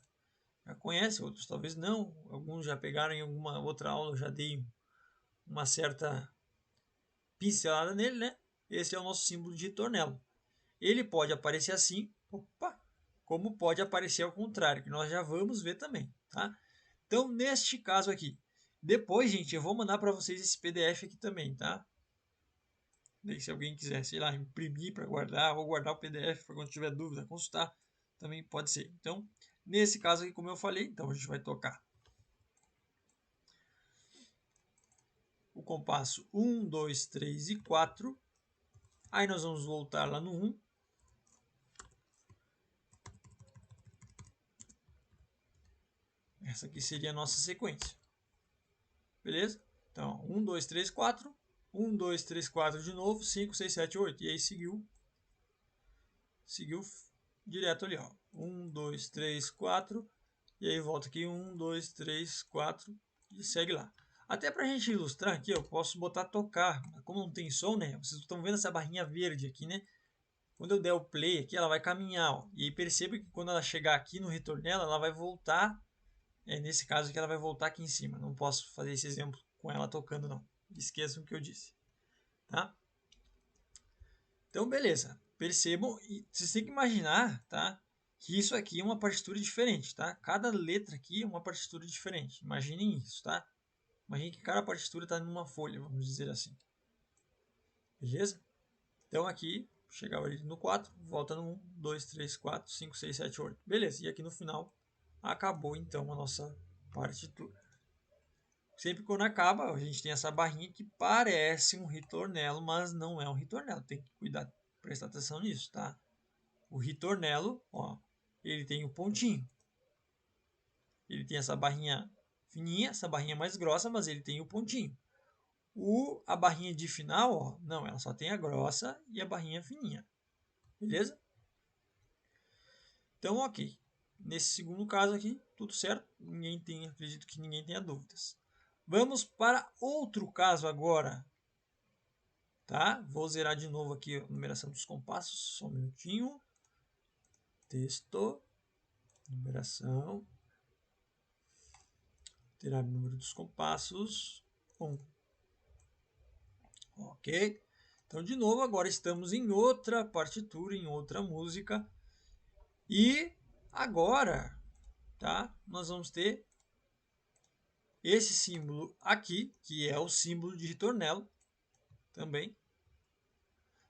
A: conhecem, outros talvez não. Alguns já pegaram em alguma outra aula, eu já dei uma certa pincelada nele, né? Esse é o nosso símbolo de ritornelo. Ele pode aparecer assim, como pode aparecer ao contrário, que nós já vamos ver também, tá? Então, neste caso aqui, depois, gente, eu vou mandar para vocês esse PDF aqui também, tá? Daí, se alguém quiser, sei lá, imprimir para guardar, ou guardar o PDF para quando tiver dúvida, consultar, também pode ser. Então, nesse caso aqui, como eu falei, então a gente vai tocar o compasso 1, 2, 3 e 4. Aí nós vamos voltar lá no 1. Essa aqui seria a nossa sequência. Beleza? Então, 1, 2, 3, 4. 1, 2, 3, 4 de novo. 5, 6, 7, 8. E aí seguiu direto ali, ó. 1, 2, 3, 4. E aí volta aqui. 1, 2, 3, 4. E segue lá. Até pra gente ilustrar aqui, eu posso botar tocar. Como não tem som, né? Vocês estão vendo essa barrinha verde aqui, né? Quando eu der o play aqui, ela vai caminhar, ó. E aí perceba que quando ela chegar aqui no ritornelo, ela vai voltar. Nesse caso aqui, ela vai voltar aqui em cima. Não posso fazer esse exemplo com ela tocando, não. Esqueçam o que eu disse. Tá? Então, beleza. Percebam. E vocês têm que imaginar, tá? que isso aqui é uma partitura diferente, tá? Cada letra aqui é uma partitura diferente. Imaginem isso, tá? Imagine que cada partitura está numa folha, vamos dizer assim. Beleza? Então aqui, chegava ali no 4, volta no 1, 2, 3, 4, 5, 6, 7, 8. Beleza, e aqui no final acabou então a nossa partitura. Sempre quando acaba, a gente tem essa barrinha que parece um ritornelo, mas não é um ritornelo. Tem que cuidar, prestar atenção nisso, tá? O ritornelo, ó, ele tem um pontinho. Ele tem essa barrinha fininha, essa barrinha mais grossa, mas ele tem o pontinho. A barrinha de final, ó, não, ela só tem a grossa e a barrinha fininha. Beleza? Então, ok. Nesse segundo caso aqui, tudo certo. Acredito que ninguém tenha dúvidas. Vamos para outro caso agora. Tá? Vou zerar de novo aqui a numeração dos compassos. Só um minutinho. Texto. Numeração. Alterar o número dos compassos. 1. Ok? Então, de novo, agora estamos em outra partitura, em outra música. E agora, tá? Nós vamos ter esse símbolo aqui, que é o símbolo de ritornelo também.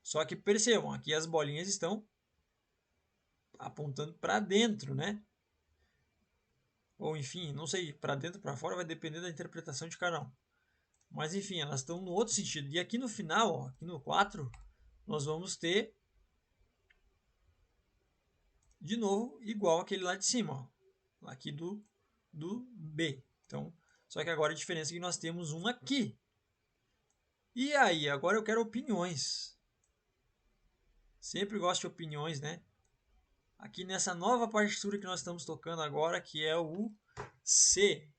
A: Só que percebam, aqui as bolinhas estão apontando para dentro, né? Ou enfim, não sei, para dentro, para fora, vai depender da interpretação de cada um. Mas enfim, elas estão no outro sentido. E aqui no final, ó, aqui no 4, nós vamos ter de novo igual aquele lá de cima, ó, aqui do B. Então, só que agora a diferença é que nós temos um aqui. E aí, agora eu quero opiniões. Sempre gosto de opiniões, né? Aqui nessa nova partitura que nós estamos tocando agora, que é o C.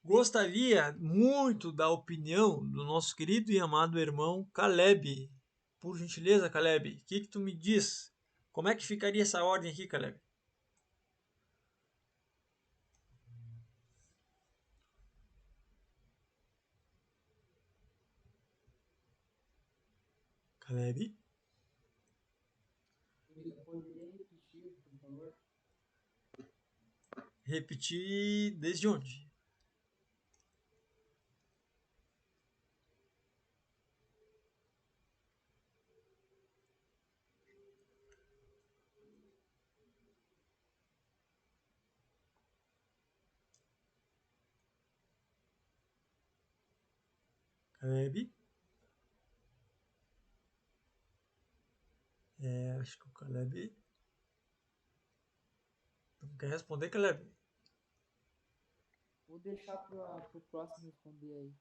A: Gostaria muito da opinião do nosso querido e amado irmão Caleb. Por gentileza, Caleb, o que tu me diz? Como é que ficaria essa ordem aqui, Caleb? Caleb? Repetir desde onde? Caleb? Acho que o Caleb não quer responder, Caleb.
B: Vou deixar pro próximo responder aí.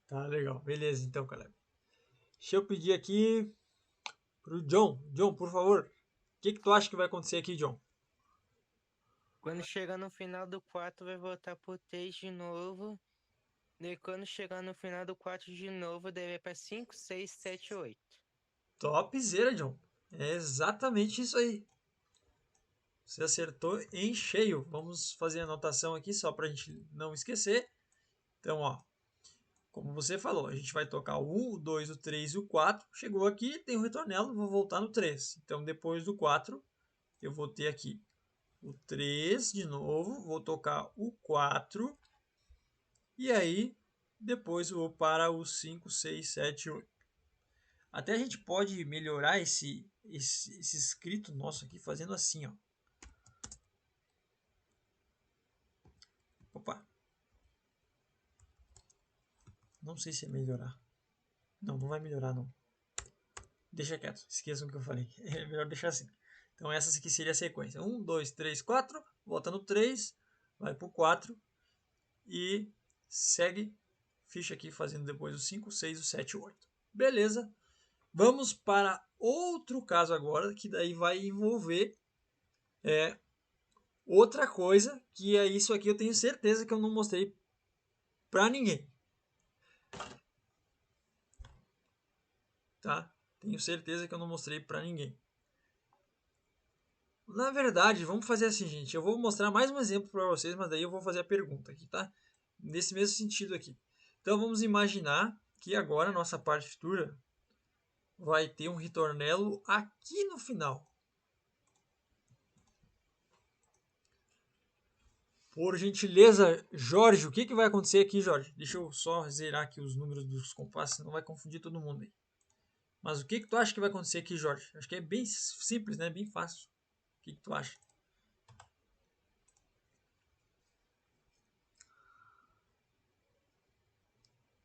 A: Tá, legal. Beleza, então, Caleb. Deixa eu pedir aqui pro John. John, por favor. O que tu acha que vai acontecer aqui, John?
H: Quando chegar no final do 4, vai voltar pro 3 de novo. E quando chegar no final do 4 de novo, deve ir pra 5, 6, 7, 8.
A: Topzera, John. É exatamente isso aí. Você acertou em cheio. Vamos fazer a anotação aqui só para a gente não esquecer. Então, ó, como você falou, a gente vai tocar o 1, o 2, o 3 e o 4. Chegou aqui, tem o ritornelo, vou voltar no 3. Então, depois do 4, eu vou ter aqui o 3 de novo, vou tocar o 4. E aí, depois eu vou para o 5, 6, 7, 8. Até a gente pode melhorar esse escrito nosso aqui fazendo assim, ó. Opa. Não sei se é melhorar. Não, não vai melhorar não. Deixa quieto, esqueçam o que eu falei. É melhor deixar assim. Então essa aqui seria a sequência. 1, 2, 3, 4. Volta no 3. Vai pro 4. E segue ficha aqui fazendo depois o 5, 6, o 7 e o 8. Beleza. Vamos para outro caso agora, que daí vai envolver outra coisa, que é isso aqui eu tenho certeza que eu não mostrei para ninguém. Tá? Tenho certeza que eu não mostrei para ninguém. Na verdade, vamos fazer assim, gente. Eu vou mostrar mais um exemplo para vocês, mas daí eu vou fazer a pergunta aqui, tá? Nesse mesmo sentido aqui. Então vamos imaginar que agora a nossa partitura vai ter um ritornelo aqui no final. Por gentileza, Jorge, o que vai acontecer aqui, Jorge? Deixa eu só zerar aqui os números dos compassos, não vai confundir todo mundo aí. Mas o que tu acha que vai acontecer aqui, Jorge? Acho que é bem simples, né? Bem fácil. O que tu acha?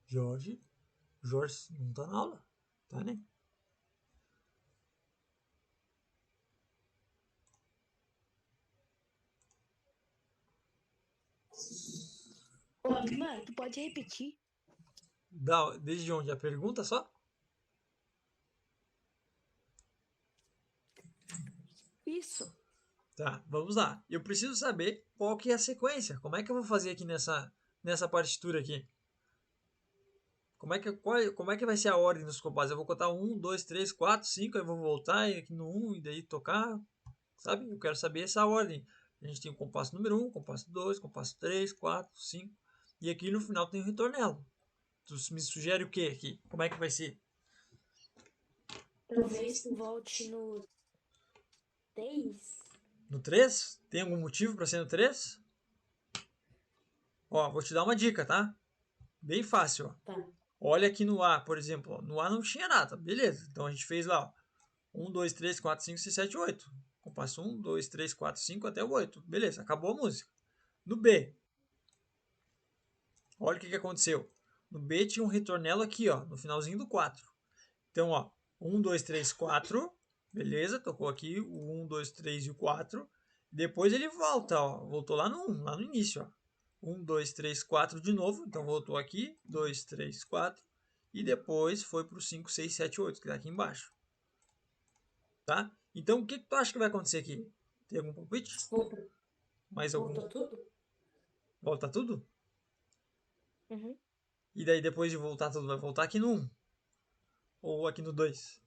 A: Jorge não tá na aula, tá, né?
C: Ô, Bima, tu pode repetir?
A: Desde onde? A pergunta só?
C: Isso.
A: Tá, vamos lá. Eu preciso saber qual que é a sequência. Como é que eu vou fazer aqui nessa partitura aqui? Como é que vai ser a ordem dos compassos? Eu vou contar 1, 2, 3, 4, 5, aí eu vou voltar aqui no 1 e daí tocar, sabe? Eu quero saber essa ordem. A gente tem o compasso número 1, compasso 2, compasso 3, 4, 5. E aqui no final tem o ritornelo. Tu me sugere o que aqui? Como é que vai ser?
C: Talvez tu volte no 3.
A: No 3? Tem algum motivo para ser no 3? Ó, vou te dar uma dica, tá? Bem fácil, ó.
C: Tá.
A: Olha aqui no A, por exemplo. Ó. No A não tinha nada, beleza. Então a gente fez lá, ó. 1, 2, 3, 4, 5, 6, 7, 8. Compasso 1, 2, 3, 4, 5 até o 8. Beleza, acabou a música. No B. Olha o que aconteceu. No B tinha um ritornelo aqui, ó. No finalzinho do 4. Então, ó. 1, 2, 3, 4. Beleza, tocou aqui o 1, 2, 3 e o 4. Depois ele volta, ó. Voltou lá no 1, lá no início, ó. 1, 2, 3, 4 de novo. Então voltou aqui. 2, 3, 4. E depois foi para o 5, 6, 7, 8, que está aqui embaixo. Tá? Então o que tu acha que vai acontecer aqui? Tem algum palpite? Mais algum?
C: Voltou tudo?
A: Volta tudo?
C: Uhum.
A: E daí depois de voltar tudo, vai voltar aqui no 1? Ou aqui no 2?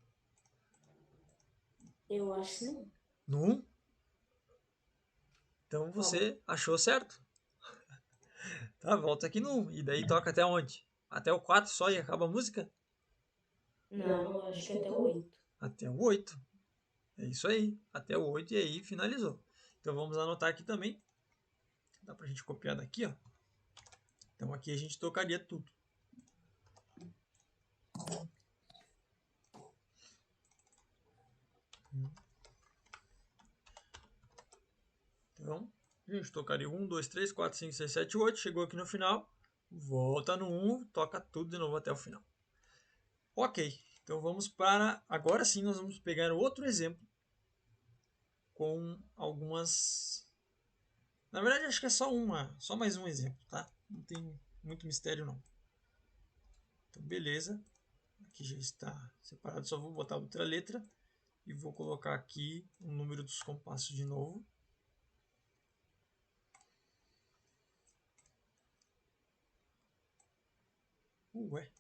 C: Eu acho que não.
A: No 1? Então você achou certo. Tá, volta aqui no 1. E daí toca até onde? Até o 4 só e acaba a música?
C: Não, eu acho que até o 8.
A: Até o 8. É isso aí. Até o 8 e aí finalizou. Então vamos anotar aqui também. Dá pra gente copiar daqui, ó. Então aqui a gente tocaria tudo. Então, a gente tocaria 1, 2, 3, 4, 5, 6, 7, 8. Chegou aqui no final. Volta no 1, toca tudo de novo até o final. Ok, então vamos para... Agora sim nós vamos pegar outro exemplo com algumas... Na verdade acho que é só mais um exemplo, tá? Não tem muito mistério não. Então beleza, aqui já está separado, só vou botar outra letra e vou colocar aqui o número dos compassos de novo. Ué.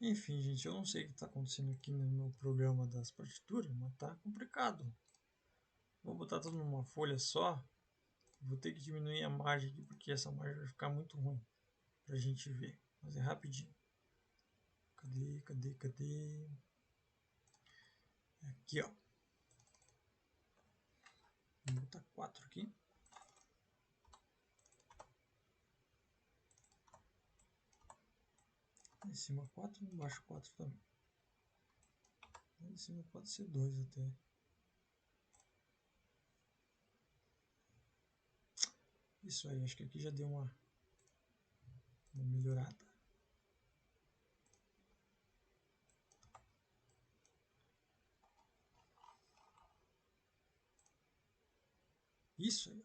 A: Enfim, gente, eu não sei o que está acontecendo aqui no meu programa das partituras, mas tá complicado. Vou botar tudo numa folha só. Vou ter que diminuir a margem aqui, porque essa margem vai ficar muito ruim pra gente ver. Mas é rapidinho. Cadê? Aqui, ó. Vou botar 4 aqui. Em cima 4 e embaixo 4 também. Em cima pode ser 2 até. Isso aí, acho que aqui já deu uma melhorada. Isso aí.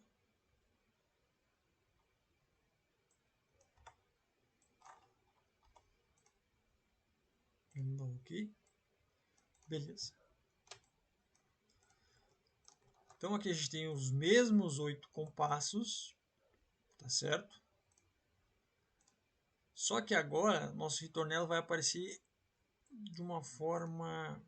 A: Vamos dar um ok. Beleza. Então aqui a gente tem os mesmos 8 compassos, tá certo? Só que agora, nosso ritornelo vai aparecer de uma forma...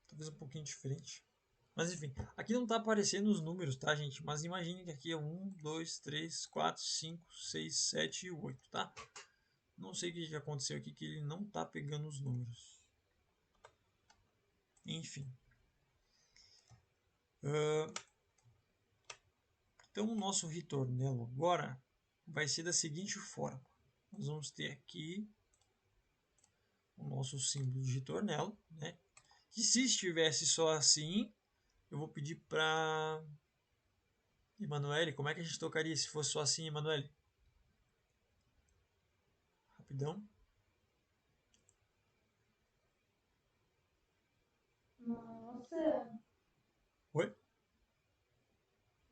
A: talvez um pouquinho diferente. Mas enfim, aqui não está aparecendo os números, tá, gente? Mas imagine que aqui é 1, 2, 3, 4, 5, 6, 7 e 8, tá? Não sei o que aconteceu aqui, que ele não está pegando os números. Enfim. Então, o nosso ritornelo agora vai ser da seguinte forma. Nós vamos ter aqui o nosso símbolo de ritornelo, né? Que se estivesse só assim, eu vou pedir para Emanuele, como é que a gente tocaria se fosse só assim, Emanuele? Rapidão.
F: Nossa.
A: Oi?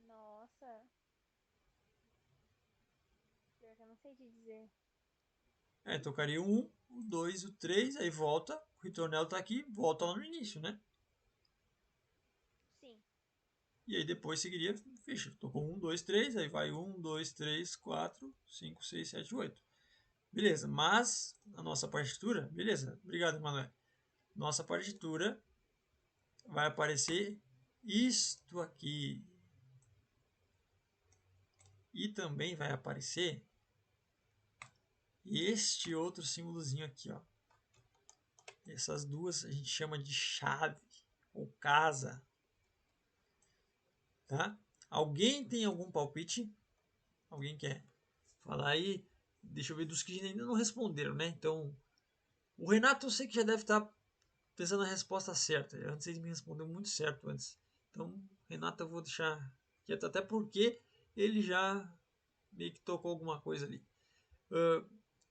F: Nossa. Pior que eu não sei te dizer.
A: Tocaria o 1, o 2, o 3, aí volta, o ritornelo está aqui, volta lá no início, né?
F: Sim.
A: E aí depois seguiria, fecha. Tocou 1, 2, 3, aí vai 1, 2, 3, 4, 5, 6, 7, 8. Beleza, mas a nossa partitura, beleza, obrigado, Emanuel. Nossa partitura vai aparecer isto aqui. E também vai aparecer este outro símbolozinho aqui, ó. Essas duas a gente chama de chave ou casa. Tá? Alguém tem algum palpite? Alguém quer falar aí? Deixa eu ver dos que ainda não responderam, né? Então, o Renato eu sei que já deve estar pensando na resposta certa. Eu não sei se me respondeu muito certo antes. Então, Renato eu vou deixar quieto, até porque ele já meio que tocou alguma coisa ali.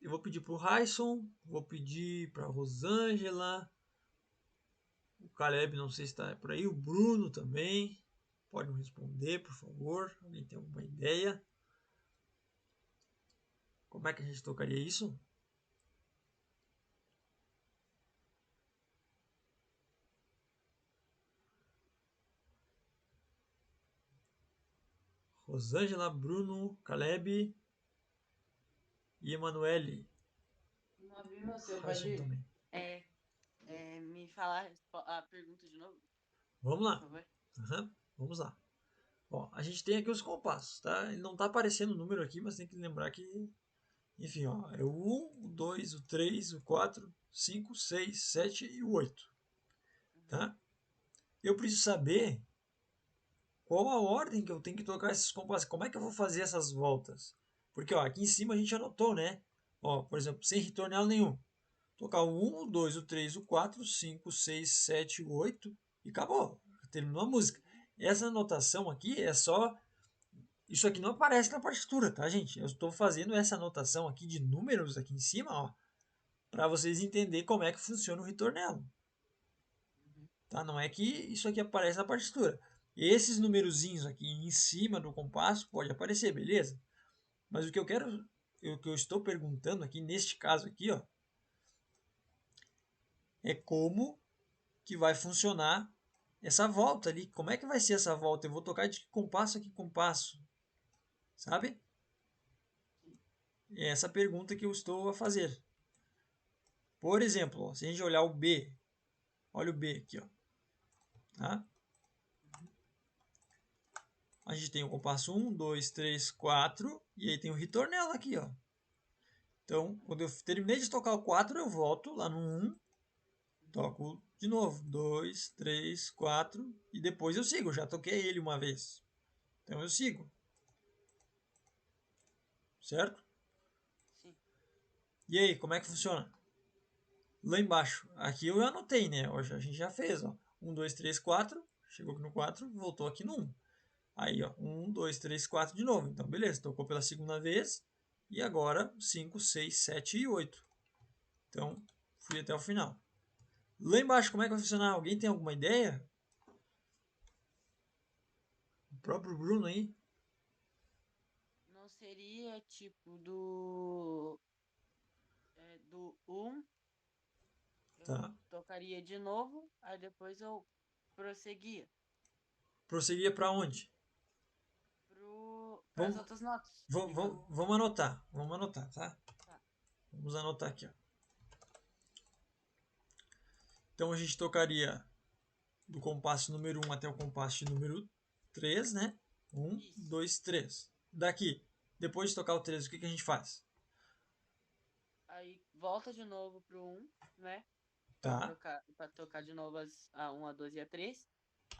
A: Eu vou pedir para o Raison, vou pedir para a Rosângela, o Caleb não sei se está por aí, o Bruno também. Pode me responder, por favor. Alguém tem alguma ideia? Como é que a gente tocaria isso? Rosângela, Bruno, Caleb e Emanuele.
B: Não vi você,
A: Raison
B: pode ir.
A: também.
G: Me falar a pergunta de novo,
A: Vamos
G: por
A: lá.
G: favor.
A: Vamos lá. Ó, a gente tem aqui os compassos, tá? Ele não tá aparecendo o número aqui, mas tem que lembrar que... enfim, ó, é o 1, o 2, o 3, o 4, 5, 6, 7 e o 8. Tá? Eu preciso saber qual a ordem que eu tenho que tocar esses compassos. Como é que eu vou fazer essas voltas? Porque ó, aqui em cima a gente anotou, né? Ó, por exemplo, sem ritornelo nenhum. Tocar o 1, o 2, o 3, o 4, 5, 6, 7, o 8 e acabou. Terminou a música. Essa anotação aqui é só... isso aqui não aparece na partitura, tá, gente? Eu estou fazendo essa anotação aqui de números aqui em cima, ó, para vocês entenderem como é que funciona o ritornelo. Tá? Não é que isso aqui aparece na partitura. Esses numerozinhos aqui em cima do compasso pode aparecer, beleza? Mas o que eu quero, o que eu estou perguntando aqui neste caso aqui, ó, é como que vai funcionar essa volta ali. Como é que vai ser essa volta? Eu vou tocar de que compasso a que compasso? Sabe? É essa pergunta que eu estou a fazer. Por exemplo, ó, se a gente olhar o B, olha o B aqui, ó. Tá? A gente tem o compasso 1, 2, 3, 4 e aí tem o ritornelo aqui, ó. Então, quando eu terminei de tocar o 4, eu volto lá no 1, toco de novo, 2, 3, 4 e depois eu sigo. Eu já toquei ele uma vez. Então eu sigo. Certo?
G: Sim.
A: E aí, como é que funciona? Lá embaixo, aqui eu anotei, né? Hoje a gente já fez, ó. 1, 2, 3, 4, chegou aqui no 4, voltou aqui no 1. Aí, ó, 1, 2, 3, 4 de novo. Então, beleza, tocou pela segunda vez. E agora, 5, 6, 7 e 8. Então, fui até o final. Lá embaixo, como é que vai funcionar? Alguém tem alguma ideia? O próprio Bruno aí.
G: Não seria tipo do 1, eu
A: Tá.
G: tocaria de novo, aí depois eu prosseguia.
A: Prosseguia para onde?
G: para as
A: Vamos,
G: outras notas.
A: vamos anotar, tá?
G: Tá.
A: Vamos anotar aqui, ó. Então a gente tocaria do compasso número 1 até o compasso número 3, né? 1,
G: Isso.
A: 2, 3. Daqui, depois de tocar o 3, o que a gente faz?
G: Aí volta de novo pro 1, né?
A: Tá.
G: Pra tocar de novo a 1, a 2 e a 3.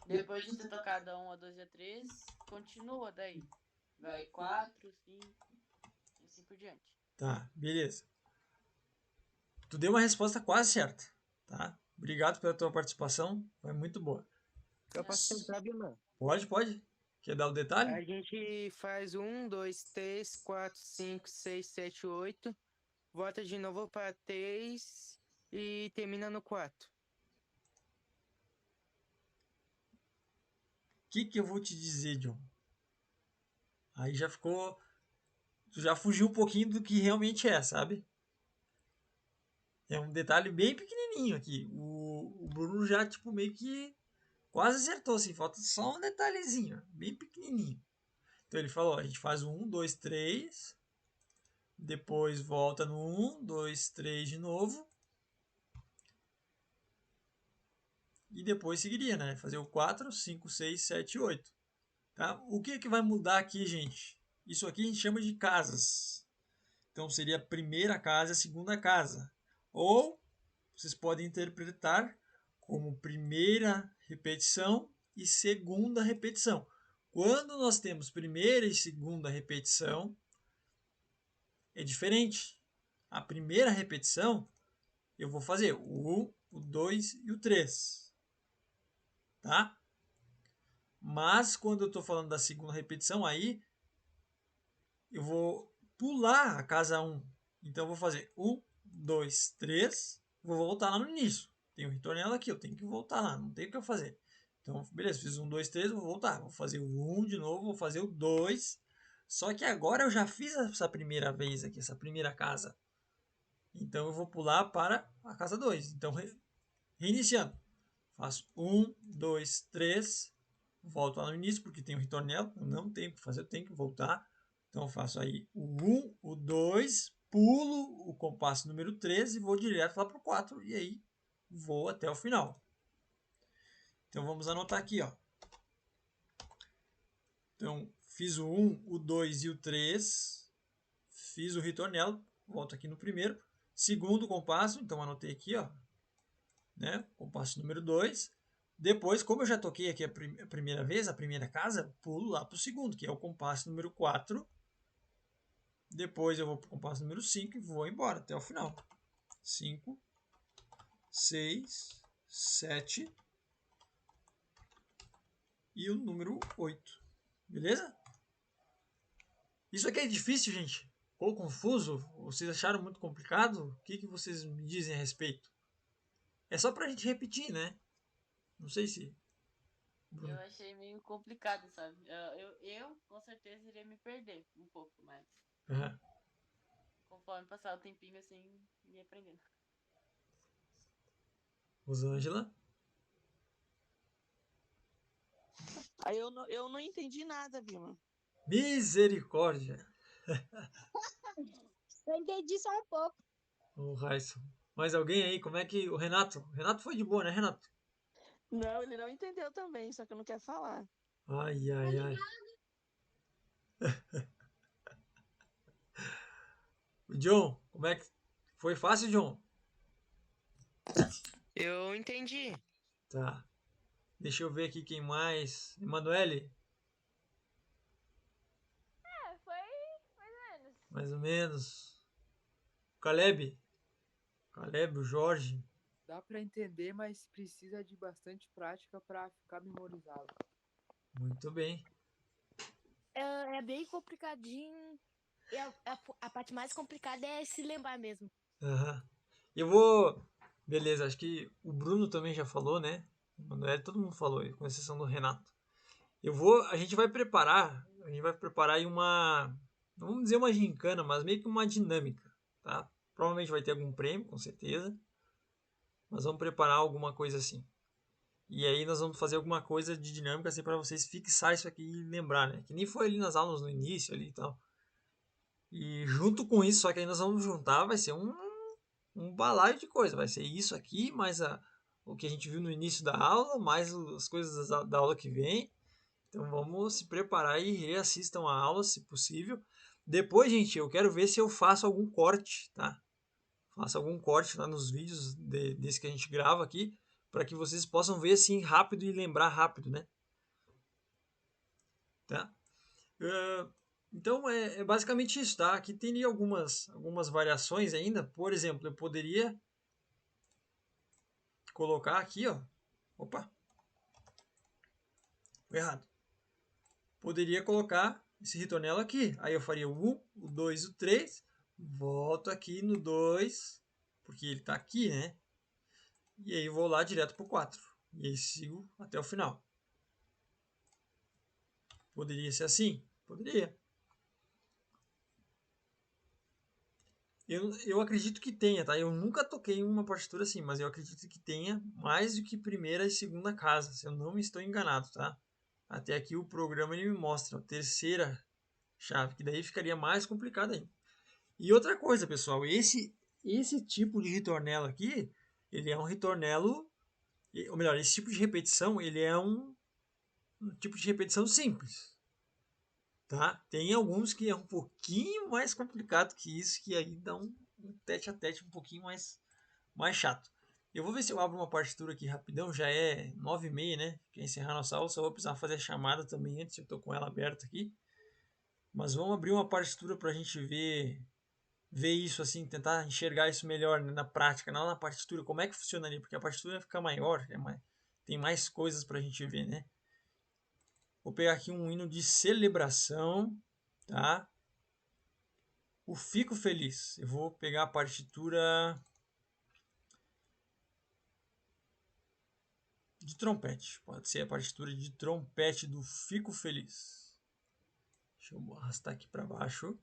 G: Depois de ter tocado a 1, a 2 e a 3, continua daí. Vai 4, 5 e assim por diante.
A: Tá, beleza. Tu deu uma resposta quase certa, tá? Obrigado pela tua participação, foi muito boa.
H: Eu posso tentar, Vilma?
A: Pode. Quer dar o
H: A
A: detalhe?
H: gente faz 1, 2, 3, 4, 5, 6, 7, 8. Volta de novo para 3 e termina no 4.
A: O que eu vou te dizer, John? Aí já ficou... Tu já fugiu um pouquinho do que realmente é, sabe? É um detalhe bem pequenininho aqui. O Bruno já, tipo, meio que quase acertou, assim. Falta só um detalhezinho, bem pequenininho. Então ele falou, a gente faz o 1, 2, 3. Depois volta no 1, 2, 3 de novo. E depois seguiria, né? Fazer o 4, 5, 6, 7, 8. Tá? O que vai mudar aqui, gente? Isso aqui a gente chama de casas. Então seria a primeira casa e a segunda casa. Ou vocês podem interpretar como primeira repetição e segunda repetição. Quando nós temos primeira e segunda repetição, é diferente. A primeira repetição, eu vou fazer o 1, o 2 e o 3. Tá? Mas quando eu estou falando da segunda repetição, aí eu vou pular a casa 1. Então eu vou fazer 1, 2, 3. Vou voltar lá no início. Tem o ritornelo aqui, eu tenho que voltar lá, não tem o que eu fazer. Então, beleza, fiz 1, 2, 3, vou voltar. Vou fazer o 1 de novo, vou fazer o 2. Só que agora eu já fiz essa primeira vez aqui, essa primeira casa. Então eu vou pular para a casa 2. Então, reiniciando. Faço 1, 2, 3. Volto lá no início, porque tem o ritornelo. Eu não tenho que fazer, eu tenho que voltar. Então eu faço aí o 1, o 2, pulo o compasso número 3 e vou direto lá para o 4. E aí vou até o final. Então vamos anotar aqui, ó. Então fiz o 1, o 2 e o 3. Fiz o ritornelo. Volto aqui no primeiro. Segundo compasso, então anotei aqui, ó. Né? Compasso número 2. Depois, como eu já toquei aqui a primeira vez, a primeira casa, pulo lá para o segundo, que é o compasso número 4. Depois eu vou para o compasso número 5 e vou embora até o final. 5, 6, 7 e o número 8. Beleza? Isso aqui é difícil, gente? Ficou confuso? Vocês acharam muito complicado? O que vocês me dizem a respeito? É só para a gente repetir, né? Não sei se...
G: Eu achei meio complicado, sabe? Eu com certeza iria me perder um pouco, mas
A: Uhum.
G: conforme passar o tempinho assim, ia aprendendo.
A: Rosângela?
D: Aí eu não entendi nada, Vilma.
A: Misericórdia!
F: Eu entendi só um pouco.
A: O Raisson. Mais alguém aí? Como é que... O Renato? O Renato foi de boa, né, Renato?
D: Não, ele não entendeu também, só que não quer falar.
A: Ai, ai, ai. O John, como é que... Foi fácil, John?
H: Eu entendi.
A: Tá. Deixa eu ver aqui quem mais. Emanuele?
F: Foi mais ou menos.
A: Mais ou menos. Caleb? Caleb, o Jorge?
B: Dá pra entender, mas precisa de bastante prática pra ficar memorizado.
A: Muito bem.
C: É bem complicadinho. E a parte mais complicada é se lembrar mesmo.
A: Aham. Eu vou... Beleza, acho que o Bruno também já falou, né? O Emanuele, todo mundo falou, com exceção do Renato. A gente vai preparar aí uma... Não vamos dizer uma gincana, mas meio que uma dinâmica, tá? Provavelmente vai ter algum prêmio, com certeza. Mas vamos preparar alguma coisa assim. E aí nós vamos fazer alguma coisa de dinâmica assim para vocês fixar isso aqui e lembrar, né? Que nem foi ali nas aulas no início ali e tal. E junto com isso, só que aí nós vamos juntar, vai ser um balaio de coisa. Vai ser isso aqui, mais o que a gente viu no início da aula, mais as coisas da aula que vem. Então vamos se preparar e reassistam a aula, se possível. Depois, gente, eu quero ver se eu faço algum corte, tá? Faço algum corte lá nos vídeos desse que a gente grava aqui, para que vocês possam ver assim rápido e lembrar rápido, né? Tá? Então é basicamente isso, tá? Aqui teria algumas variações ainda. Por exemplo, eu poderia colocar aqui, ó. Opa! Errado. Poderia colocar esse ritornelo aqui. Aí eu faria o 1, o 2 e o 3. Volto aqui no 2, porque ele está aqui, né? E aí vou lá direto para o 4. E aí sigo até o final. Poderia ser assim? Poderia. Eu acredito que tenha, tá? Eu nunca toquei em uma partitura assim, mas eu acredito que tenha mais do que primeira e segunda casa, se eu não me estou enganado, tá? Até aqui o programa ele me mostra a terceira chave, que daí ficaria mais complicado ainda. E outra coisa, pessoal, esse tipo de ritornelo aqui, ele é um ritornelo, ou melhor, esse tipo de repetição, ele é um tipo de repetição simples. Tá? Tem alguns que é um pouquinho mais complicado que isso, que aí dá um tete a tete um pouquinho mais chato. Eu vou ver se eu abro uma partitura aqui rapidão, já é 9h30, né? Quer encerrar nossa aula, só vou precisar fazer a chamada também antes, eu estou com ela aberta aqui. Mas vamos abrir uma partitura para a gente ver isso assim, tentar enxergar isso melhor, né, na prática, não na partitura, como é que funcionaria, porque a partitura fica maior, tem mais coisas para a gente ver, né? Vou pegar aqui um hino de celebração, tá? O Fico Feliz. Eu vou pegar a partitura de trompete. Pode ser a partitura de trompete do Fico Feliz. Deixa eu arrastar aqui para baixo.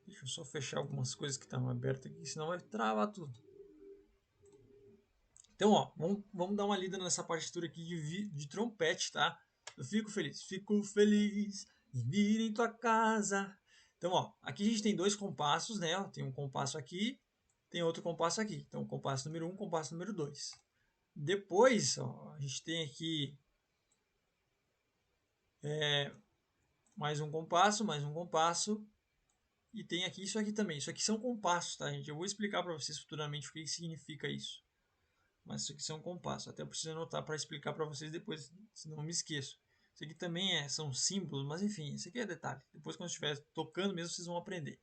A: Deixa eu só fechar algumas coisas que estavam abertas aqui, senão vai travar tudo. Então, ó, vamos dar uma lida nessa partitura aqui de trompete, tá? Eu fico feliz em vir em tua casa. Então, ó, aqui a gente tem dois compassos, né? Tem um compasso aqui, tem outro compasso aqui. Então, compasso número 1, compasso número 2. Depois, ó, a gente tem aqui mais um compasso. E tem aqui isso aqui também. Isso aqui são compassos, tá, gente? Eu vou explicar para vocês futuramente o que significa isso. Mas isso aqui são compassos. Até eu preciso anotar para explicar para vocês depois, senão eu me esqueço. Isso aqui também são símbolos, mas enfim, isso aqui é detalhe. Depois, quando estiver tocando mesmo, vocês vão aprender.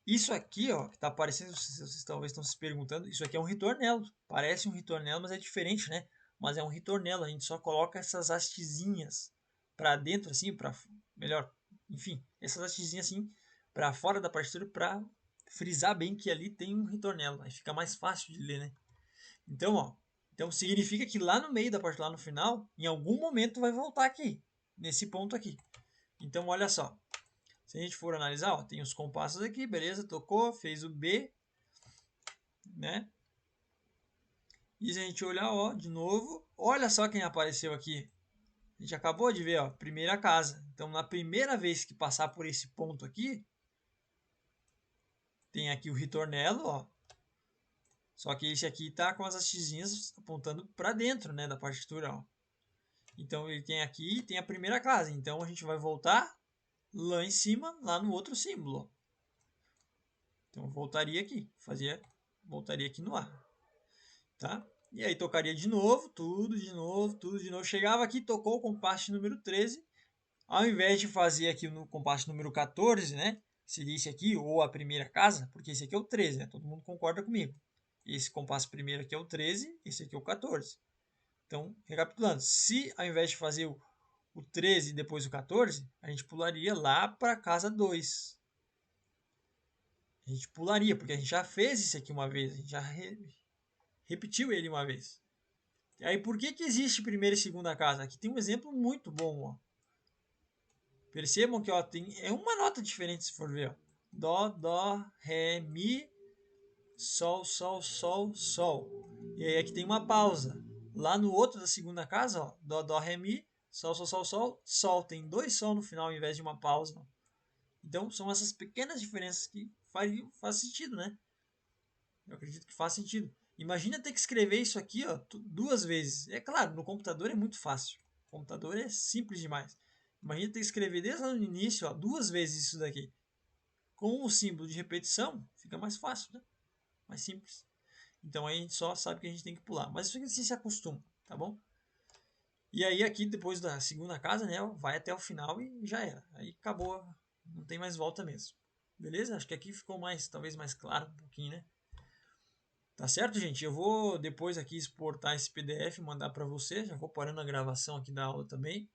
A: Isso aqui, ó, que está aparecendo, vocês talvez estão se perguntando, isso aqui é um ritornelo. Parece um ritornelo, mas é diferente, né? Mas é um ritornelo. A gente só coloca essas hastezinhas para dentro, assim, para melhor, enfim, essas hastezinhas assim para fora da partitura para frisar bem que ali tem um ritornelo. Aí fica mais fácil de ler, né? Então, ó, significa que lá no meio da parte, lá no final, em algum momento vai voltar aqui, nesse ponto aqui. Então, olha só. Se a gente for analisar, ó, tem os compassos aqui, beleza, tocou, fez o B, né? E se a gente olhar, ó, de novo, olha só quem apareceu aqui. A gente acabou de ver, ó, primeira casa. Então, na primeira vez que passar por esse ponto aqui, tem aqui o ritornelo, ó. Só que esse aqui tá com as hastezinhas apontando para dentro, né, da partitura, ó. Então ele tem aqui e tem a primeira casa. Então a gente vai voltar lá em cima, lá no outro símbolo, ó. Então voltaria aqui, voltaria aqui no A, tá? E aí tocaria de novo, tudo de novo. Chegava aqui, tocou o compasso número 13. Ao invés de fazer aqui no compasso número 14, né? Seria esse aqui, ou a primeira casa, porque esse aqui é o 13, né? Todo mundo concorda comigo. Esse compasso primeiro aqui é o 13, esse aqui é o 14. Então, recapitulando, se ao invés de fazer o 13 e depois o 14, a gente pularia lá para a casa 2. A gente pularia, porque a gente já fez isso aqui uma vez, a gente já repetiu ele uma vez. E aí, por que existe primeira e segunda casa? Aqui tem um exemplo muito bom, ó. Percebam que, ó, é uma nota diferente se for ver, ó. Dó, Ré, Mi, Sol, Sol, Sol, Sol. E aí aqui tem uma pausa. Lá no outro da segunda casa, ó, Dó, Dó, Ré, Mi, Sol, Sol, Sol, Sol, Sol. Tem 2 Sol no final ao invés de uma pausa. Então são essas pequenas diferenças que faz sentido, né? Eu acredito que faz sentido. Imagina ter que escrever isso aqui, ó, 2 vezes. É claro, no computador é muito fácil. O computador é simples demais. Imagina ter que escrever desde lá no início, ó, 2 vezes isso daqui. Com o símbolo de repetição, fica mais fácil, né? Mais simples. Então aí a gente só sabe que a gente tem que pular. Mas isso aqui você se acostuma, tá bom? E aí aqui depois da segunda casa, né, vai até o final e já era. Aí acabou, não tem mais volta mesmo. Beleza? Acho que aqui ficou talvez mais claro um pouquinho, né? Tá certo, gente? Eu vou depois aqui exportar esse PDF e mandar para você. Já vou parando a gravação aqui da aula também.